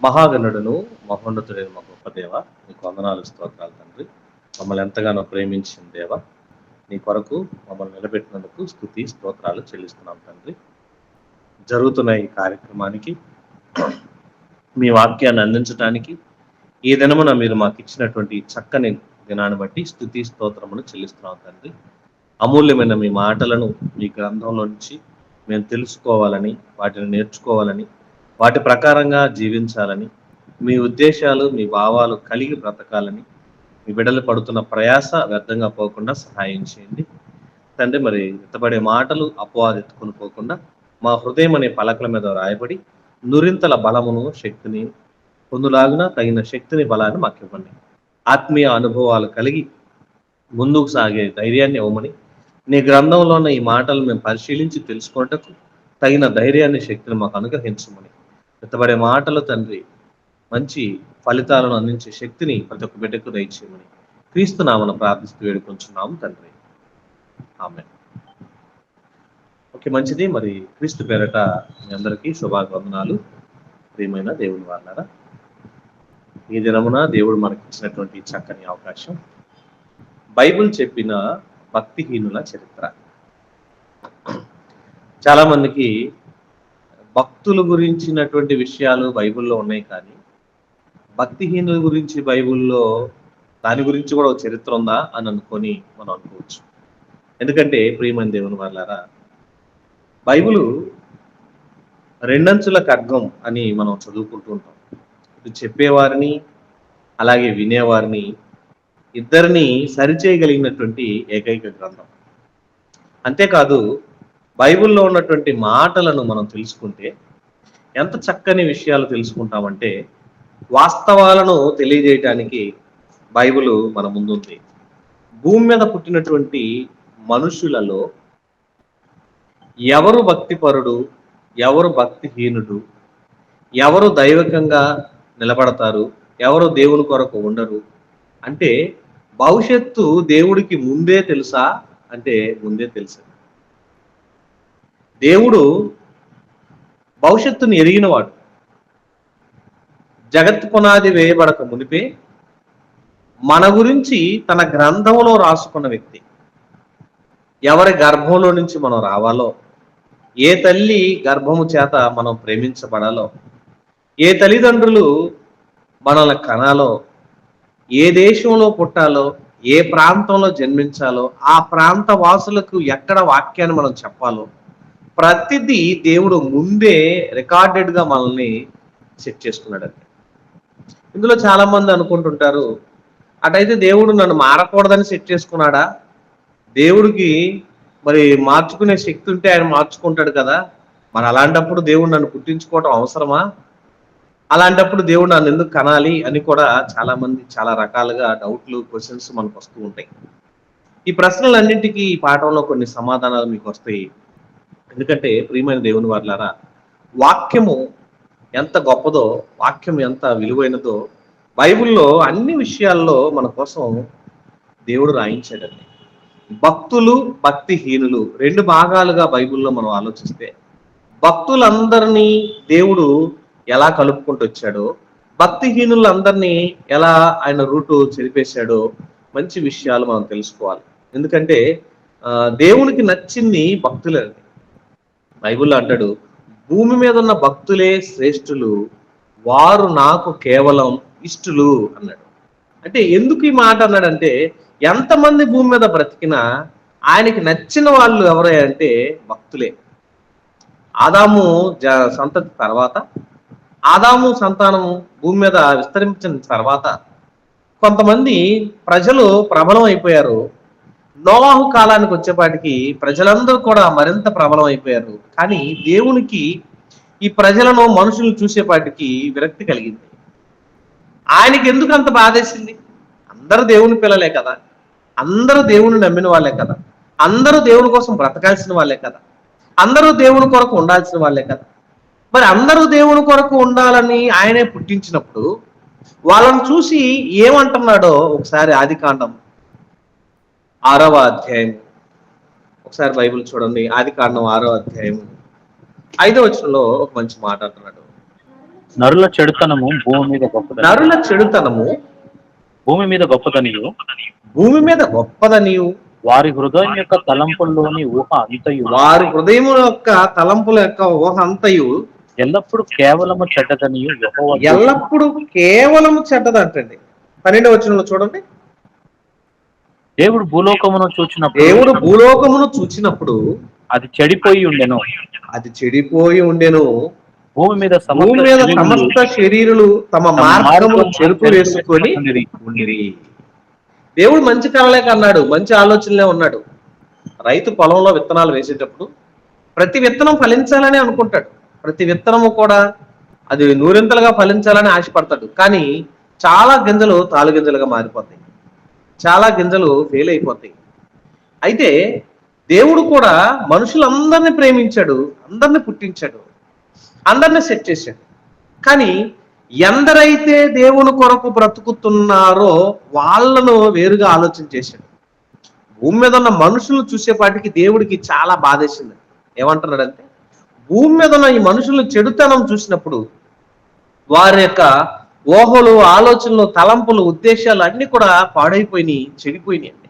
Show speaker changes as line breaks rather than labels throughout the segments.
మహాగణుడును మహోన్నతుడైన మా గొప్ప దేవ, నీకు వందనాలు స్తోత్రాలు తండ్రి. మమ్మల్ని ఎంతగానో ప్రేమించిన దేవ, నీ కొరకు మమ్మల్ని నిలబెట్టినందుకు స్తుతి స్తోత్రాలు చెల్లిస్తున్నాం తండ్రి. జరుగుతున్న ఈ కార్యక్రమానికి, మీ వాక్యాన్ని అందించడానికి, ఈ దినమున మీరు మాకు ఇచ్చినటువంటి చక్కని దినాన్ని బట్టి స్తుతి స్తోత్రమును చెల్లిస్తున్నాం తండ్రి. అమూల్యమైన మీ మాటలను మీ గ్రంథంలో నుంచి మేము తెలుసుకోవాలని, వాటిని నేర్చుకోవాలని, వాటి ప్రకారంగా జీవించాలని, మీ ఉద్దేశాలు మీ భావాలు కలిగి బ్రతకాలని, మీ బిడ్డలు పడుతున్న ప్రయాస వ్యర్థంగా పోకుండా సహాయం చేయండి తండ్రి. మరి ఎత్తబడే మాటలు అపవాది ఎత్తుకుని పోకుండా మా హృదయం అనే పలకల మీద రాయబడి నురింతల బలమును శక్తిని పొందులాగున తగిన శక్తిని బలాన్ని మాకు ఇవ్వండి. ఆత్మీయ అనుభవాలు కలిగి ముందుకు సాగే ధైర్యాన్ని ఇవ్వమని, నీ గ్రంథంలో ఉన్న ఈ మాటలు మేము పరిశీలించి తెలుసుకున్నటకు తగిన ధైర్యాన్ని శక్తిని మాకు అనుగ్రహించమని, ఎత్తబడే మాటలు తండ్రి మంచి ఫలితాలను అందించే శక్తిని ప్రతి ఒక్క బిడ్డకు దయచేయమని క్రీస్తు నామమున ప్రార్థిస్తూ వేడుకొంచున్నాము తండ్రి, ఆమేన్. ఓకే, మంచిది. మరి క్రీస్తు పేరట మీ అందరికీ శుభాభివందనాలు. ప్రియమైన దేవుని వాళ్ళారా, ఈ దినమున దేవుడు మనకి ఇచ్చినటువంటి చక్కని అవకాశం, బైబిల్ చెప్పిన భక్తిహీనుల చరిత్ర. చాలా మందికి భక్తుల గురించినటువంటి విషయాలు బైబిల్లో ఉన్నాయి, కానీ భక్తిహీనుల గురించి బైబిల్లో దాని గురించి కూడా ఒక చరిత్ర ఉందా అని అనుకొని మనం అనుకోవచ్చు. ఎందుకంటే ప్రియమైన దేవుని వాళ్ళారా, బైబిలు రెండంచుల ఖడ్గం అని మనం చదువుకుంటూ ఉంటాం. ఇది చెప్పేవారిని అలాగే వినేవారిని ఇద్దరిని సరిచేయగలిగినటువంటి ఏకైక గ్రంథం. అంతేకాదు, బైబిల్లో ఉన్నటువంటి మాటలను మనం తెలుసుకుంటే ఎంత చక్కని విషయాలు తెలుసుకుంటామంటే, వాస్తవాలను తెలియజేయటానికి బైబిల్ మన ముందుంది. భూమి మీద పుట్టినటువంటి మనుషులలో ఎవరు భక్తిపరుడు, ఎవరు భక్తిహీనుడు, ఎవరు దైవికంగా నిలబడతారు, ఎవరు దేవుని కొరకు ఉండరు అంటే భవిష్యత్తు దేవుడికి ముందే తెలుసా అంటే ముందే తెలుసు. దేవుడు భవిష్యత్తుని ఎరిగినవాడు. జగత్ పునాది వేయబడక మునిపే మన గురించి తన గ్రంథంలో రాసుకున్న వ్యక్తి. ఎవరి గర్భంలో నుంచి మనం రావాలో, ఏ తల్లి గర్భము చేత మనం ప్రేమించబడాలో, ఏ తల్లిదండ్రులు మనల్ని కనాలో, ఏ దేశంలో పుట్టాలో, ఏ ప్రాంతంలో జన్మించాలో, ఆ ప్రాంత వాసులకు ఎక్కడ వాక్యాన్ని మనం చెప్పాలో, ప్రతిదీ దేవుడు ముందే రికార్డెడ్ గా మనల్ని సెట్ చేసుకున్నాడండి. ఇందులో చాలా మంది అనుకుంటుంటారు, అటైతే దేవుడు నన్ను మారకూడదని సెట్ చేసుకున్నాడా? దేవుడికి మరి మార్చుకునే శక్తి ఉంటే ఆయన మార్చుకుంటాడు కదా, మరి అలాంటప్పుడు దేవుడు నన్ను పుట్టించుకోవటం అవసరమా? అలాంటప్పుడు దేవుడు నన్ను ఎందుకు కనాలి అని కూడా చాలా మంది చాలా రకాలుగా డౌట్లు, క్వశ్చన్స్ మనకు వస్తూ ఉంటాయి. ఈ ప్రశ్నలన్నింటికీ ఈ పాఠంలో కొన్ని సమాధానాలు మీకు వస్తాయి. ఎందుకంటే ప్రియమైన దేవుని వారలారా, వాక్యము ఎంత గొప్పదో, వాక్యం ఎంత విలువైనదో బైబిల్లో అన్ని విషయాల్లో మన కోసం దేవుడు రాయించాడండి. భక్తులు, భక్తిహీనులు రెండు భాగాలుగా బైబిల్లో మనం ఆలోచిస్తే, భక్తులందరినీ దేవుడు ఎలా కలుపుకుంటూ వచ్చాడో, భక్తిహీనులందరినీ ఎలా ఆయన రూటు చెరిపేశాడో మంచి విషయాలు మనం తెలుసుకోవాలి. ఎందుకంటే దేవునికి నచ్చింది భక్తులండి. బైబిల్లో అంటాడు, భూమి మీద ఉన్న భక్తులే శ్రేష్ఠులు, వారు నాకు కేవలం ఇష్టలు అన్నాడు. అంటే ఎందుకు ఈ మాట అన్నాడంటే, ఎంతమంది భూమి మీద బ్రతికినా ఆయనకి నచ్చిన వాళ్ళు ఎవరే అంటే భక్తులే. ఆదాము సంతతి తర్వాత, ఆదాము సంతానము భూమి మీద విస్తరించిన తర్వాత కొంతమంది ప్రజలు ప్రబలం అయిపోయారు. నోవాహు కాలానికి వచ్చేపాటికి ప్రజలందరూ కూడా మరింత ప్రబలం అయిపోయారు. కానీ దేవునికి ఈ ప్రజలను, మనుషులను చూసేపాటికి విరక్తి కలిగింది. ఆయనకి ఎందుకు అంత బాధేసింది? అందరూ దేవుని పిల్లలే కదా, అందరూ దేవుని నమ్మిన వాళ్ళే కదా, అందరూ దేవుని కోసం బ్రతకాల్సిన వాళ్ళే కదా, అందరూ దేవుని కొరకు ఉండాల్సిన వాళ్ళే కదా. మరి అందరూ దేవుని కొరకు ఉండాలని ఆయనే పుట్టించినప్పుడు వాళ్ళని చూసి ఏమంటున్నాడో ఒకసారి ఆదికాండం 6వ అధ్యాయం ఒకసారి బైబిల్ చూడండి. ఆదికాండం 6వ అధ్యాయం 5వ వచనంలో ఒక మంచి మాట అంటున్నాడు.
నరుల చెడుతనము భూమి మీద గొప్పదని
నరుల చెడుతనము
భూమి మీద గొప్పదనియు
భూమి మీద గొప్పదనియు
వారి హృదయం యొక్క తలంపుల్లోని ఊహ అంతయు
వారి హృదయం యొక్క తలంపుల యొక్క ఊహ అంతయు
ఎల్లప్పుడు కేవలము చెడ్డదనియు యెహోవా
ఎల్లప్పుడూ కేవలం చెడ్డదంటండి. 12వ వచనంలో చూడండి.
దేవుడు భూలోకమును చూచినప్పుడు
దేవుడు భూలోకమును చూచినప్పుడు
అది చెడిపోయి ఉండెను.
అది చెడిపోయి ఉండెను.
భూమి మీద
భూమి మీద సమస్త శరీరులు తమ మార్గమును చెరుపు వేసుకొని
ఉండిరి.
ఉండిరి. దేవుడు మంచి కలలే కన్నాడు, మంచి ఆలోచనలే ఉన్నాడు. రైతు పొలంలో విత్తనాలు వేసేటప్పుడు ప్రతి విత్తనం ఫలించాలని అనుకుంటాడు. ప్రతి విత్తనము కూడా అది నూరింతలుగా ఫలించాలని ఆశపడతాడు. కానీ చాలా గింజలు తాలు గింజలుగా మారిపోతాయి, చాలా గింజలు ఫెయిల్ అయిపోతాయి. అయితే దేవుడు కూడా మనుషులందరినీ ప్రేమించాడు, అందరిని పుట్టించాడు, అందరిని సెట్ చేశాడు. కానీ ఎందరైతే దేవుని కొరకు బ్రతుకుతున్నారో వాళ్ళను వేరుగా ఆలోచన చేశాడు. భూమి మీద ఉన్న మనుషులను చూసేపాటికి దేవుడికి చాలా బాధేసింది. ఏమంటున్నాడంటే, భూమి మీద ఉన్న ఈ మనుషులను చెడుతనం చూసినప్పుడు వారి యొక్క ఊహలు, ఆలోచనలు, తలంపులు, ఉద్దేశాలు అన్ని కూడా పాడైపోయినాయి, చెడిపోయినాయి అండి.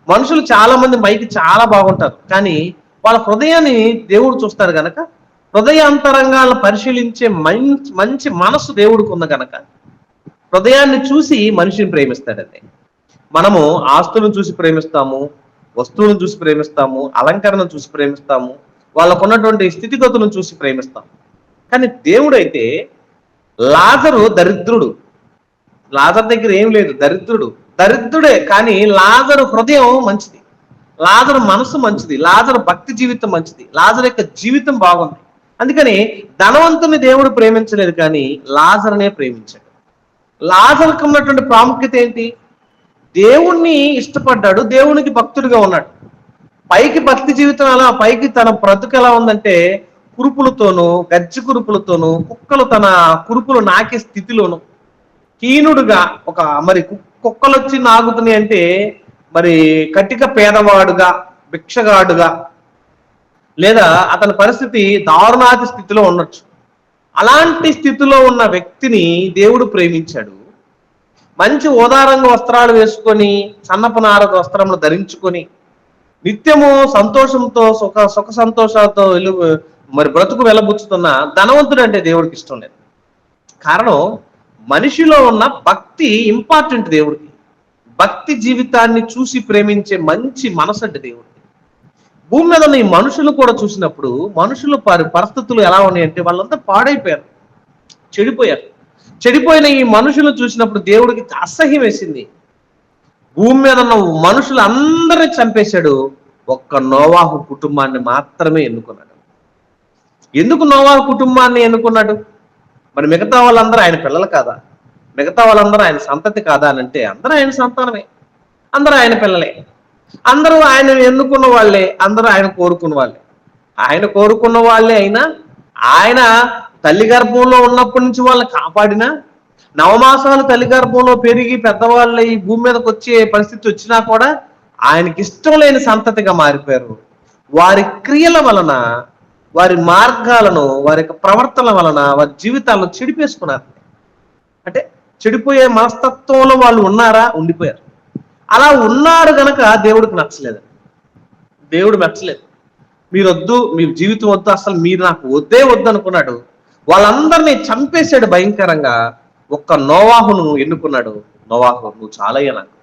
మనుషులు చాలా మంది పైకి చాలా బాగుంటారు, కానీ వాళ్ళ హృదయాన్ని దేవుడు చూస్తాడు గనక, హృదయాంతరంగాలను పరిశీలించే మంచి మనసు దేవుడికి ఉంది గనక హృదయాన్ని చూసి మనిషిని ప్రేమిస్తాడండి. మనము ఆస్తులను చూసి ప్రేమిస్తాము, వస్తువులను చూసి ప్రేమిస్తాము, అలంకరణను చూసి ప్రేమిస్తాము, వాళ్ళకు ఉన్నటువంటి స్థితిగతులను చూసి ప్రేమిస్తాం. కానీ దేవుడైతే లాజరు దరిద్రుడు, లాజర్ దగ్గర ఏం లేదు, దరిద్రుడే. కానీ లాజరు హృదయం మంచిది, లాజరు మనసు మంచిది, లాజరు భక్తి జీవితం మంచిది, లాజరు యొక్క జీవితం బాగుంది. అందుకని ధనవంతుని దేవుడు ప్రేమించలేదు, కానీ లాజరునే ప్రేమించాడు. లాజరుకు ఉన్నటువంటి ప్రాముఖ్యత ఏంటి? దేవుణ్ణి ఇష్టపడ్డాడు, దేవునికి భక్తుడిగా ఉన్నాడు. పైకి భక్తి జీవితం ఎలా, పైకి తన బ్రతుకు ఎలా ఉందంటే కురుపులతోనూ, గజ్జి కురుపులతోనూ, కుక్కలు తన కురుపులు నాకే స్థితిలోను, హీనుడుగా, ఒక మరి కుక్కలు వచ్చి నాగుతున్నాయి అంటే మరి కటిక పేదవాడుగా, భిక్షగాడుగా, లేదా అతని పరిస్థితి దారుణాతి స్థితిలో ఉండొచ్చు. అలాంటి స్థితిలో ఉన్న వ్యక్తిని దేవుడు ప్రేమించాడు. మంచి ఓదారంగ వస్త్రాలు వేసుకొని, సన్నపు నారక వస్త్రములు ధరించుకొని, నిత్యము సంతోషంతో సుఖ సంతోషాలతో మరి బ్రతుకు వెళ్ళబుచ్చుతున్న ధనవంతుడు అంటే దేవుడికి ఇష్టం లేదు. కారణం, మనిషిలో ఉన్న భక్తి ఇంపార్టెంట్ దేవుడికి. భక్తి జీవితాన్ని చూసి ప్రేమించే మంచి మనసు అంటే దేవుడికి. భూమి మీద ఉన్న ఈ మనుషులు కూడా చూసినప్పుడు మనుషుల పరిస్థితులు ఎలా ఉన్నాయంటే వాళ్ళంతా పాడైపోయారు, చెడిపోయారు. చెడిపోయిన ఈ మనుషులు చూసినప్పుడు దేవుడికి అసహ్యం వేసింది. భూమి మీద ఉన్న మనుషులు అందరినీ చంపేశాడు, ఒక్క నోవాహు కుటుంబాన్ని మాత్రమే ఎన్నుకున్నాడు. ఎందుకు నోవాహు కుటుంబాన్ని ఎన్నుకున్నాడు? మరి మిగతా వాళ్ళందరూ ఆయన పిల్లలు కాదా? మిగతా వాళ్ళందరూ ఆయన సంతతి కాదా అని అంటే అందరూ ఆయన సంతానమే, అందరూ ఆయన పిల్లలే, అందరూ ఆయన ఎన్నుకున్న వాళ్ళే, అందరూ ఆయన కోరుకున్న వాళ్ళే. ఆయన కోరుకున్న వాళ్ళే అయినా, ఆయన తల్లి గర్భంలో ఉన్నప్పటి నుంచి వాళ్ళని కాపాడినా, నవమాసాలు తల్లి గర్భంలో పెరిగి పెద్దవాళ్ళు ఈ భూమి మీదకి వచ్చే పరిస్థితి వచ్చినా కూడా ఆయనకి ఇష్టం లేని సంతతిగా మారిపోయారు. వారి క్రియల వలన, వారి మార్గాలను, వారి యొక్క ప్రవర్తన వలన వారి జీవితాలను చెడిపేసుకున్నారు. అంటే చెడిపోయే మనస్తత్వంలో వాళ్ళు ఉన్నారా? ఉండిపోయారు. అలా ఉన్నారు గనక దేవుడికి నచ్చలేదు, దేవుడు మెచ్చలేదు. మీరు వద్దు, మీ జీవితం వద్దు, అసలు మీరు నాకు వద్దే వద్దు అనుకున్నాడు. వాళ్ళందరినీ చంపేశాడు భయంకరంగా. ఒక్క నోవాహును ఎన్నుకున్నాడు. నోవాహు, నువ్వు చాలయ్యా, నాకు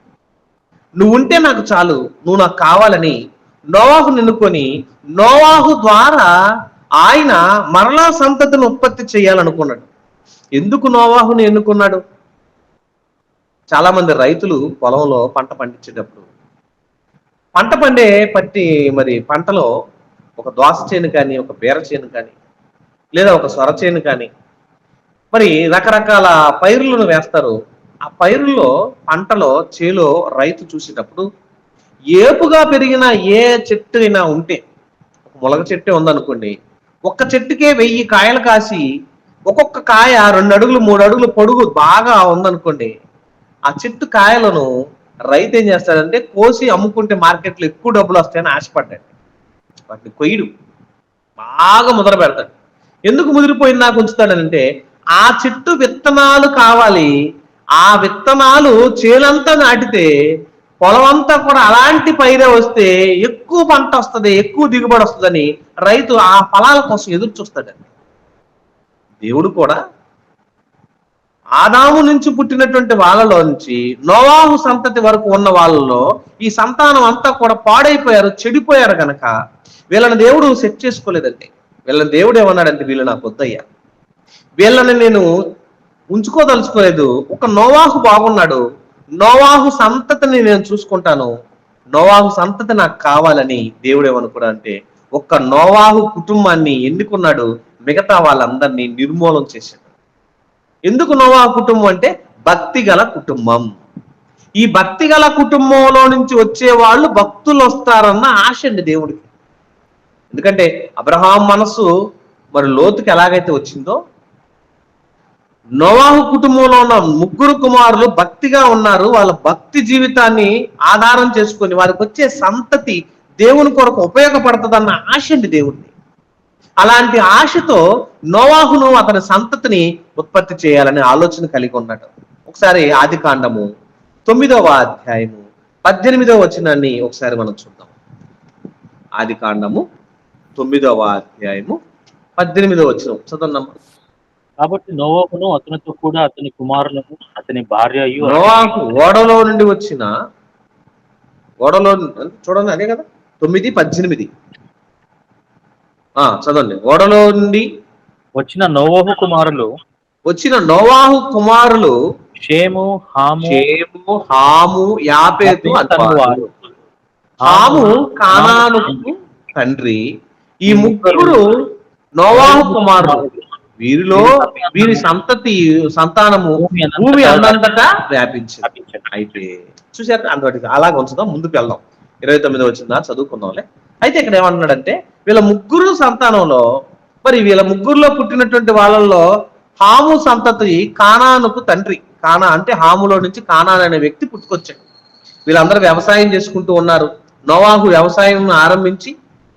నువ్వు ఉంటే నాకు చాలు, నువ్వు నాకు కావాలని నోవాహును ఎన్నుకొని, నోవాహు ద్వారా ఆయన మరలా సంతతిని ఉత్పత్తి చేయాలనుకున్నాడు. ఎందుకు నోవాహును ఎన్నుకున్నాడు? చాలా మంది రైతులు పొలంలో పంట పండించేటప్పుడు పంట మరి పంటలో ఒక దోస చేను కానీ, ఒక బీర చేను కానీ, లేదా ఒక సొర చేను కానీ, మరి రకరకాల పైరులను వేస్తారు. ఆ పైరుల్లో, పంటలో, చేలో రైతు చూసేటప్పుడు ఏపుగా పెరిగిన ఏ చెట్టు అయినా ఉంటే, ఒక ములగ చెట్టే ఉందనుకోండి, ఒక్క చెట్టుకే 1000 కాయలు కాసి ఒక్కొక్క కాయ 2 అడుగులు 3 అడుగులు పొడుగు బాగా ఉందనుకోండి, ఆ చెట్టు కాయలను రైతు ఏం చేస్తాడంటే కోసి అమ్ముకుంటే మార్కెట్లో ఎక్కువ డబ్బులు వస్తాయని ఆశపడ్డాడు. వాటిని కొయ్యడు, బాగా ముద్ర పెడతాడు. ఎందుకు ముదిరిపోయింది నాకు ఉంచుతాడనంటే, ఆ చెట్టు విత్తనాలు కావాలి. ఆ విత్తనాలు చేలంతా నాటితే పొలమంతా కూడా అలాంటి పైరే వస్తే ఎక్కువ పంట వస్తుంది, ఎక్కువ దిగుబడి వస్తుందని రైతు ఆ ఫలాల కోసం ఎదురు చూస్తాడండి. దేవుడు కూడా ఆదాము నుంచి పుట్టినటువంటి వాళ్ళలో నుంచి నోవాహు సంతతి వరకు ఉన్న వాళ్ళలో ఈ సంతానం అంతా కూడా పాడైపోయారు, చెడిపోయారు గనక వీళ్ళని దేవుడు సెట్ చేసుకోలేదండి. వీళ్ళని దేవుడు ఏమన్నాడంటే, వీళ్ళు నాకు వద్దయ్యా, వీళ్ళని నేను ఉంచుకోదలుచుకోలేదు. ఒక నోవాహు బాగున్నాడు, నోవాహు సంతతిని నేను చూసుకుంటాను, నోవాహు సంతతి నాకు కావాలని దేవుడు ఏమనుకున్నాడు అంటే ఒక్క నోవాహు కుటుంబాన్ని ఎన్నుకున్నాడు, మిగతా వాళ్ళందరినీ నిర్మూలన చేశాడు. ఎందుకు నోవాహు కుటుంబం అంటే భక్తి గల కుటుంబం. ఈ భక్తి గల కుటుంబంలో నుంచి వచ్చే వాళ్ళు భక్తులు వస్తారన్న ఆశ అండి దేవుడికి. ఎందుకంటే అబ్రహాం మనసు మరి లోతుకి ఎలాగైతే వచ్చిందో, నోవాహు కుటుంబంలో ఉన్న ముగ్గురు కుమారులు భక్తిగా ఉన్నారు. వాళ్ళ భక్తి జీవితాన్ని ఆధారం చేసుకొని వారికి వచ్చే సంతతి దేవుని కొరకు ఉపయోగపడుతుందన్న ఆశ అండి దేవుడిని. అలాంటి ఆశతో నోవాహును అతని సంతతిని ఉత్పత్తి చేయాలనే ఆలోచన కలిగి ఉన్నాడు. ఒకసారి ఆది కాండము 9వ అధ్యాయము 18వ వచనాన్ని ఒకసారి మనం చూద్దాం. ఆది కాండము 9వ అధ్యాయము 18వ వచనం చదవమ్మా.
కాబట్టి నోవాహును అతనితో కూడా అతని కుమారులను అతని భార్యయు
నోవాహు ఓడలో నుండి వచ్చిన ఓడలో చూడండి, అదే కదా 9:18 చదవండి. ఓడలో నుండి
వచ్చిన నోవాహు కుమారులు షేము, హాము,
యాపేతు
వారు.
హాము కానానుకు తండ్రి. ఈ ముగ్గురు నోవాహు కుమారులు. వీరి సంతానము భూమి అందంతటా వ్యాపించింది. అయితే చూసారు, అందువల్ల అలాగే ఉంచుదాం, ముందుకు వెళ్దాం. 29వ వచనం చదువుకుందాంలే. అయితే ఇక్కడ ఏమంటున్నాడంటే వీళ్ళ ముగ్గురు సంతానంలో, మరి వీళ్ళ ముగ్గురులో పుట్టినటువంటి వాళ్ళల్లో హాము సంతతి కానానుకు తండ్రి. కానా అంటే హాములో నుంచి కానాన్ అనే వ్యక్తి పుట్టుకొచ్చాడు. వీళ్ళందరూ వ్యవసాయం చేసుకుంటూ ఉన్నారు. నోవాహు వ్యవసాయం ఆరంభించి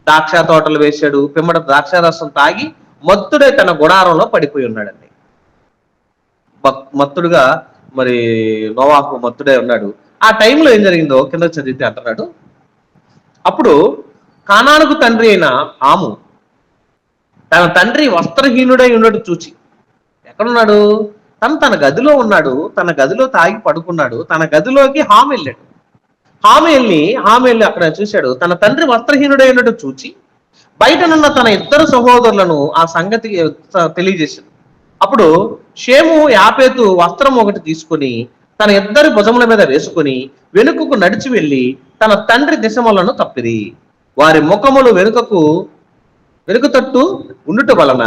ద్రాక్ష తోటలు వేశాడు. పిమ్మట ద్రాక్ష రసం తాగి మత్తుడే తన గుడారంలో పడిపోయి ఉన్నాడండి. మత్తుడుగా మరి నోవాహు మత్తుడే ఉన్నాడు. ఆ టైంలో ఏం జరిగిందో కింద చదివితే అంటున్నాడు, అప్పుడు కానానుకు తండ్రి అయిన హాము తన తండ్రి వస్త్రహీనుడై ఉన్నట్టు చూచి, ఎక్కడున్నాడు? తన గదిలో ఉన్నాడు. తన గదిలో తాగి పడుకున్నాడు. తన గదిలోకి హాము వెళ్ళాడు. హాము వెళ్ళి అక్కడ చూశాడు. తన తండ్రి వస్త్రహీనుడై ఉన్నట్టు చూచి బయటనున్న తన ఇద్దరు సహోదరులను ఆ సంగతి తెలియజేశాడు. అప్పుడు షేము, యాపేతు వస్త్రం ఒకటి తీసుకుని తన ఇద్దరి భుజముల మీద వేసుకుని వెనుకకు నడిచి వెళ్ళి తన తండ్రి దిశములను తప్పిరి. వారి ముఖములు వెనుక తట్టు ఉండుట వలన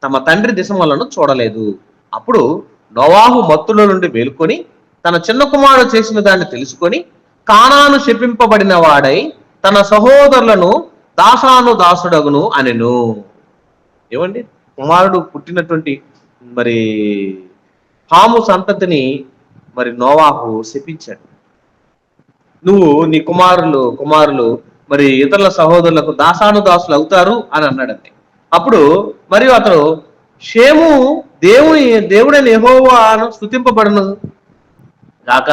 తమ తండ్రి దిశములను చూడలేదు. అప్పుడు నోవాహు మత్తులో నుండి మేలుకొని తన చిన్న కుమారుడు చేసిన దాన్ని తెలుసుకొని కానాను శపింపబడిన వాడై తన సహోదరులను దాసుడగును అనెను. ఏమండి, కుమారుడు పుట్టినటువంటి మరి హాము సంతతిని మరి నోవాహు శపించాడు. నువ్వు నీ కుమారులు మరి ఇతరుల సహోదరులకు దాసులు అవుతారు అని అన్నాడండి. అప్పుడు మరియు అతడు షేము దేవుడైన యెహోవాను స్తుతింపబడును గాక,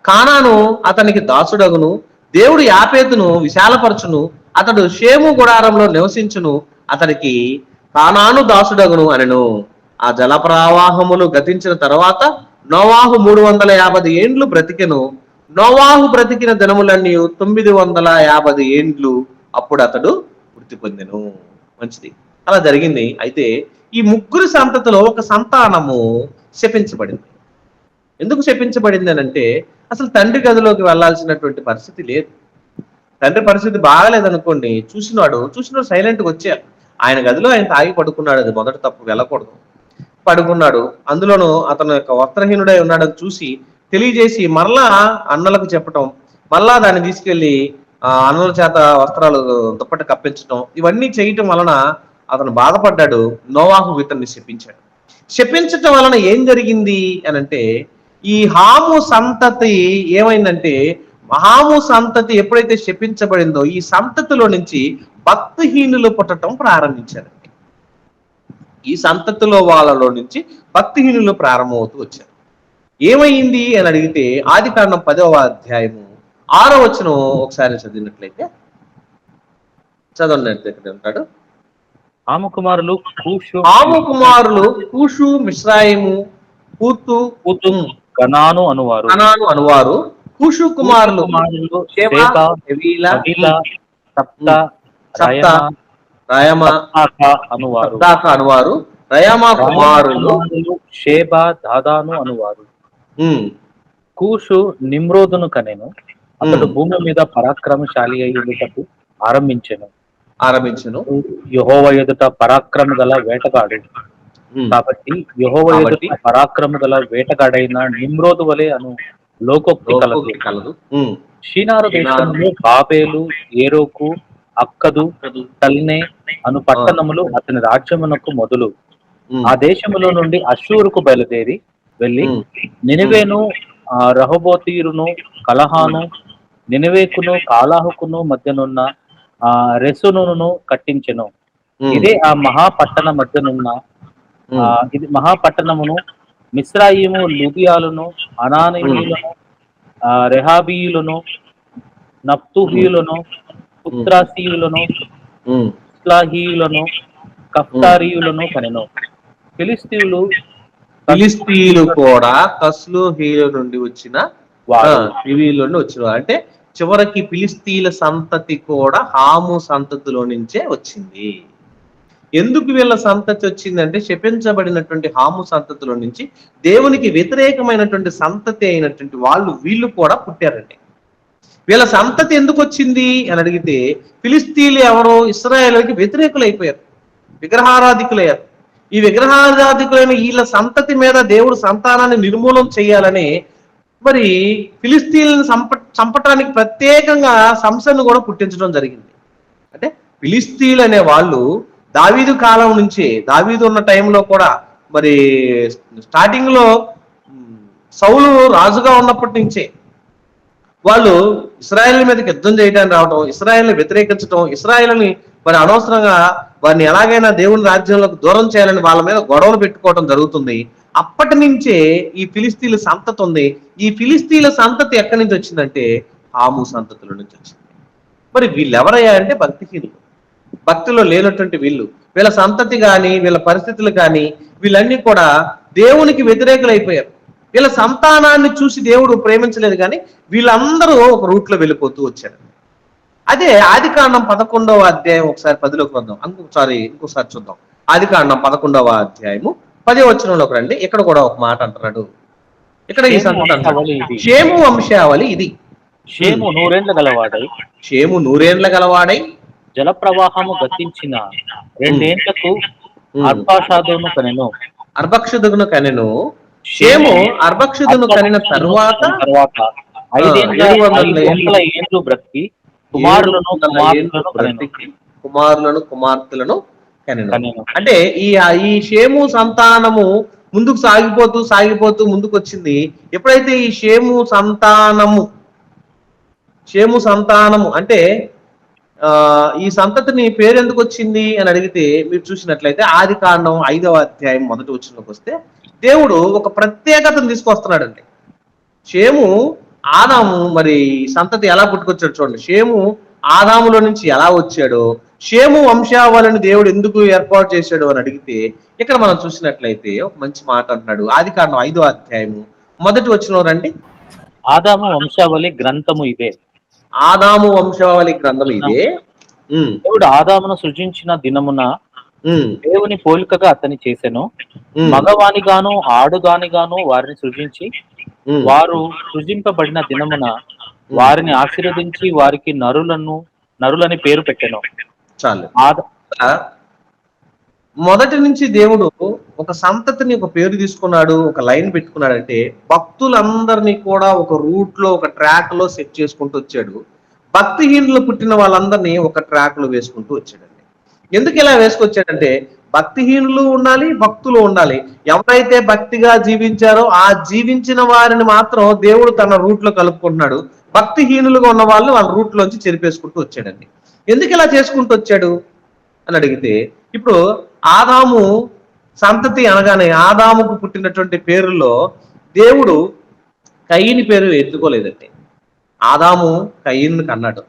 కానాను అతనికి దాసుడగును, దేవుడు యాపేతును విశాలపరచును, అతడు షేము గుడారంలో నివసించును, అతడికి కానాను దాసుడగును అనెను. ఆ జల ప్రవాహములు గతించిన తర్వాత నోవాహు 350 ఏండ్లు బ్రతికెను. నోవాహు బ్రతికిన దినములన్నీ 950 ఏండ్లు. అప్పుడు అతడు మృతి పొందెను. మంచిది, అలా జరిగింది. అయితే ఈ ముగ్గురు సంతతిలో ఒక సంతానము శపించబడింది. ఎందుకు శపించబడింది అని అంటే, అసలు తండ్రి గదిలోకి వెళ్లాల్సినటువంటి పరిస్థితి లేదు. తండ్రి పరిస్థితి బాగలేదనుకోండి, చూసినాడు సైలెంట్గా వచ్చారు. ఆయన గదిలో ఆయన తాగి పడుకున్నాడు. అది మొదటి తప్పు, వెళ్ళకూడదు. పడుకున్నాడు. అందులోనూ అతను యొక్క వస్త్రహీనుడై ఉన్నాడని చూసి తెలియజేసి మరలా అన్నలకు చెప్పటం, మరలా దాన్ని తీసుకెళ్లి అన్నల చేత వస్త్రాలు దుప్పటి కప్పించటం, ఇవన్నీ చేయటం వలన అతను బాధపడ్డాడు. నోవాహు ఇతన్ని శపించటం వలన ఏం జరిగింది అని అంటే, ఈ హాము సంతతి ఏమైందంటే, హాము సంతతి ఎప్పుడైతే శపించబడిందో ఈ సంతతిలో నుంచి భక్తిహీనులు పుట్టడం ప్రారంభించారండి. ఈ సంతతిలో వాళ్ళలో నుంచి భక్తిహీనులు ప్రారంభమవుతూ వచ్చారు. ఏమైంది అని అడిగితే ఆదికాండం 10వ అధ్యాయము 6వ వచనం ఒకసారి చదివినట్లయితే, చదవండి. దగ్గర ఉంటాడు.
ఆము కుమారులు కూషు,
ఆము కుమారులు కూషు, మిశ్రాయిము, పూతు,
పూతు, కనాను అనువారు.
కనాను అనువారు. కూషు కుమారులు
కుమారులు
షేబ,
షేబ,
హవీలా,
హవీలా, సప్త,
సప్త,
రయమ,
రయమ,
సప్తాక అనువారు.
సప్తాక అనువారు. రయమ కుమారులు
షేబ, దాదాను అనువారు.
ఉమ్,
కూషు నిమ్రోదును కనెను. అతడు భూమి మీద పరాక్రమశాలి అయి ఉండుటకు ఆరంభించెను.
యెహోవా
ఎదుట పరాక్రమ గల వేటగాడు. కాబట్టి యెహోవా ఎదుట పరాక్రమ గల వేటగాడైన నిమ్రోదు వలె అను లోకోక్తి కలదు. షీనారు దేశంలో బాబేలు, ఏరోకు, అక్కదు, తల్నే అను పట్టణములు అతని రాజ్యమునకు మొదలు. ఆ దేశములో నుండి అశ్షూరుకు బయలుదేరి వెళ్లి నినివేను, రహోబోతీరును, కలహాను, నినివేకును, కాలాహుకును మధ్యనున్న రెసునును కట్టించెను. ఇదే ఆ మహాపట్టణ మధ్యనున్న ఇది మహాపట్టణమును మిశ్రాయిము, లుదియాలను, అనానీయులను, రెహాబీయులను, నప్తుహీయులను, పుత్రాసీయులను, ఇస్లాహీయులను, కఫ్తారీయులను కనెను. ఫిలిస్తీయులు
కూడా కస్లుహీయుల నుండి వచ్చిన నుండి వచ్చిన అంటే చివరికి ఫిలిస్తీన్ల సంతతి కూడా హాము సంతతిలో నుంచే వచ్చింది. ఎందుకు వీళ్ళ సంతతి వచ్చిందంటే శపించబడినటువంటి హాము సంతతిలో నుంచి దేవునికి వ్యతిరేకమైనటువంటి సంతతి అయినటువంటి వీళ్ళు కూడా పుట్టారండి. వీళ్ళ సంతతి ఎందుకు వచ్చింది అని అడిగితే ఫిలిస్తీన్లు ఎవరో ఇశ్రాయేలుకి వ్యతిరేకులు అయిపోయారు, విగ్రహారాధికులయ్యారు. ఈ విగ్రహారాధికులైన వీళ్ళ సంతతి మీద దేవుడు సంతానాన్ని నిర్మూలన చేయాలని మరి ఫిలిస్తీన్లను చంపటానికి ప్రత్యేకంగా సంసను కూడా పుట్టించడం జరిగింది. అంటే ఫిలిస్తీన్లు అనే వాళ్ళు దావీదు కాలం నుంచే, దావీదు ఉన్న టైంలో కూడా మరి స్టార్టింగ్ లో సౌలు రాజుగా ఉన్నప్పటి నుంచే వాళ్ళు ఇశ్రాయేల్ మీదకి యుద్ధం చేయడానికి రావడం, ఇశ్రాయేల్ని వ్యతిరేకించడం, ఇశ్రాయేల్ని మరి అనవసరంగా వారిని ఎలాగైనా దేవుని రాజ్యంలోకి దూరం చేయాలని వాళ్ళ మీద గొడవలు పెట్టుకోవడం జరుగుతుంది. అప్పటి నుంచే ఈ ఫిలిస్తీన్ల సంతతి ఉంది. ఈ ఫిలిస్తీన్ల సంతతి ఎక్కడి నుంచి వచ్చిందంటే హాము సంతతుల నుంచి వచ్చింది. మరి వీళ్ళు ఎవరయ్యా అంటే భక్తిహీనులు, భక్తిలో లేనటువంటి వీళ్ళ సంతతి కానీ వీళ్ళ పరిస్థితులు కానీ వీళ్ళన్నీ కూడా దేవునికి వ్యతిరేకులు అయిపోయారు. వీళ్ళ సంతానాన్ని చూసి దేవుడు ప్రేమించలేదు, కానీ వీళ్ళందరూ ఒక రూట్లో వెళ్ళిపోతూ వచ్చారు. అదే ఆదికాండం 11వ అధ్యాయం ఒకసారి 10లోకి వద్దాం, ఇంకోసారి చూద్దాం. ఆదికాండం 11వ అధ్యాయము 10వ వచనంలోకి రండి. ఇక్కడ కూడా ఒక మాట అంటున్నాడు. ఇక్కడ ఈ సంతతి షేము వంశావళి ఇది.
షేము
నూరేండ్ల గలవాడై
జల ప్రవాహము గతించిన 2 ఏండ్లకు
అర్భక్షదును కనెను. షేము అర్భక్షదును కనిన తరువాత
500 ఏండ్లు బ్రతికి
కుమారులను కుమార్తెలను కనెను. అంటే ఈ షేము సంతానము ముందుకు సాగిపోతూ ముందుకు వచ్చింది. ఎప్పుడైతే ఈ షేము సంతానము అంటే ఈ సంతతిని పేరు ఎందుకు వచ్చింది అని అడిగితే మీరు చూసినట్లయితే ఆదికాండం 5వ అధ్యాయం 1వ వచనంలోకి వస్తే దేవుడు ఒక ప్రత్యేకతను తీసుకొస్తున్నాడండి. షేము ఆదాము మరి సంతతి ఎలా పుట్టుకొచ్చాడు చూడండి. షేము ఆదాములో నుంచి ఎలా వచ్చాడో, షేము వంశావళిని దేవుడు ఎందుకు ఏర్పాటు చేశాడు అని అడిగితే ఇక్కడ మనం చూసినట్లయితే ఒక మంచి మాట అంటున్నాడు. ఆదికాండం 5వ అధ్యాయము 1వ వచనం రండి.
ఆదాము వంశావళి గ్రంథము ఇదే.
ఆదాము వంశావళి గ్రంథం ఇదే.
దేవుడు ఆదామును సృజించిన దినమున దేవుని పోలికగా అతని చేసెను. మగవానిగాను ఆడుగానిగాను వారిని సృజించి వారు సృజింపబడిన దినమున వారిని ఆశీర్వదించి వారికి నరులని పేరు పెట్టెను.
చాలు. మొదటి నుంచి దేవుడు ఒక సంతతిని ఒక పేరు తీసుకున్నాడు, ఒక లైన్ పెట్టుకున్నాడు. అంటే భక్తులందరినీ కూడా ఒక రూట్ లో ఒక ట్రాక్ లో సెట్ చేసుకుంటూ వచ్చాడు. భక్తిహీనులు పుట్టిన వాళ్ళందరినీ ఒక ట్రాక్ లో వేసుకుంటూ వచ్చాడండి. ఎందుకు ఇలా వేసుకొచ్చాడంటే భక్తిహీనులు ఉండాలి, భక్తులు ఉండాలి. ఎవరైతే భక్తిగా జీవించారో ఆ జీవించిన వారిని మాత్రం దేవుడు తన రూట్ లో కలుపుకుంటున్నాడు. భక్తిహీనులుగా ఉన్న వాళ్ళు వాళ్ళ రూట్ లోంచి చెరిపేసుకుంటూ వచ్చాడండి. ఎందుకు ఇలా చేసుకుంటూ వచ్చాడు అని అడిగితే ఇప్పుడు ఆదాము సంతతి అనగానే ఆదాముకు పుట్టినటువంటి పేరుల్లో దేవుడు కయ్యిని పేరు ఎత్తుకోలేదండి. ఆదాము కయ్యిను కన్నాడు.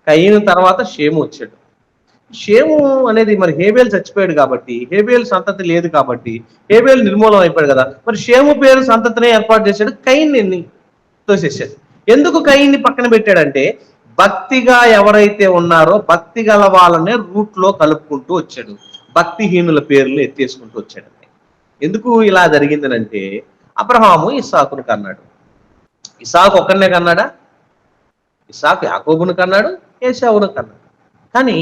కయ్యిను తర్వాత షేము వచ్చాడు. షేము అనేది మరి హేబేలు చచ్చిపోయాడు కాబట్టి, హేబేలు సంతతి లేదు కాబట్టి హేబేలు నిర్మూలం అయిపోయాడు కదా. మరి షేము పేరు సంతతినే ఏర్పాటు చేశాడు, కయ్యిని తోసేసాడు. ఎందుకు కయ్యిని పక్కన పెట్టాడంటే, భక్తిగా ఎవరైతే ఉన్నారో భక్తి గల వాళ్ళనే రూట్ లో కలుపుకుంటూ వచ్చాడు, భక్తిహీనుల పేర్లు ఎత్తేసుకుంటూ వచ్చాడండి. ఎందుకు ఇలా జరిగిందనంటే, అబ్రహాము ఇస్సాకును కన్నాడు. ఇస్సాకు ఒక్కడనే కన్నాడా? ఇస్సాకు యాకోబును కన్నాడు, ఏశావును కన్నాడు. కానీ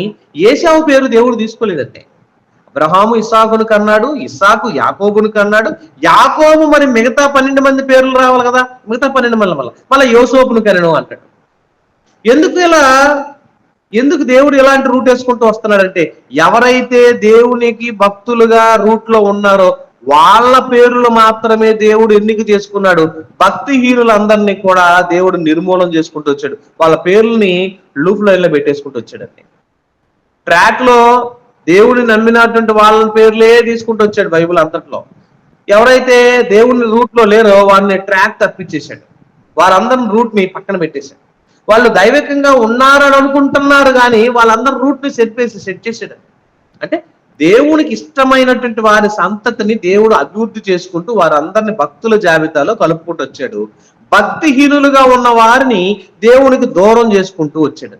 ఏశావు పేరు దేవుడు తీసుకోలేదంటే, అబ్రహాము ఇస్సాకును కన్నాడు, ఇస్సాకు యాకోబును కన్నాడు. యాకోబు మరి మిగతా 12 మంది పేర్లు రావాలి కదా, మిగతా 12 మంది వల్ల మళ్ళీ యోసేపును కనెను అంటాడు. ఎందుకు దేవుడు ఇలాంటి రూట్ వేసుకుంటూ వస్తున్నాడంటే, ఎవరైతే దేవునికి భక్తులుగా రూట్ లో ఉన్నారో వాళ్ళ పేర్లు మాత్రమే దేవుడు ఎన్నిక చేసుకున్నాడు. భక్తిహీనులందరినీ కూడా దేవుడు నిర్మూలన చేసుకుంటూ వచ్చాడు. వాళ్ళ పేర్లని లూప్ లైన్ లో పెట్టేసుకుంటూ వచ్చాడండి. ట్రాక్ లో దేవుడిని నమ్మినటువంటి వాళ్ళ పేర్లే తీసుకుంటూ వచ్చాడు బైబిల్ అంతట్లో. ఎవరైతే దేవుడిని రూట్ లో లేరో వారిని ట్రాక్ తప్పించేశాడు. వారందరిని రూట్ ని పక్కన పెట్టేశాడు. వాళ్ళు దైవికంగా ఉన్నారని అనుకుంటున్నారు కానీ వాళ్ళందరూ రూట్ ని సెట్ చేశాడు. అంటే దేవునికి ఇష్టమైనటువంటి వారి సంతతిని దేవుడు అభివృద్ధి చేసుకుంటూ వారందరిని భక్తుల జాబితాలో కలుపుకుంటూ వచ్చాడు. భక్తిహీనులుగా ఉన్న వారిని దేవునికి దూరం చేసుకుంటూ వచ్చాడు.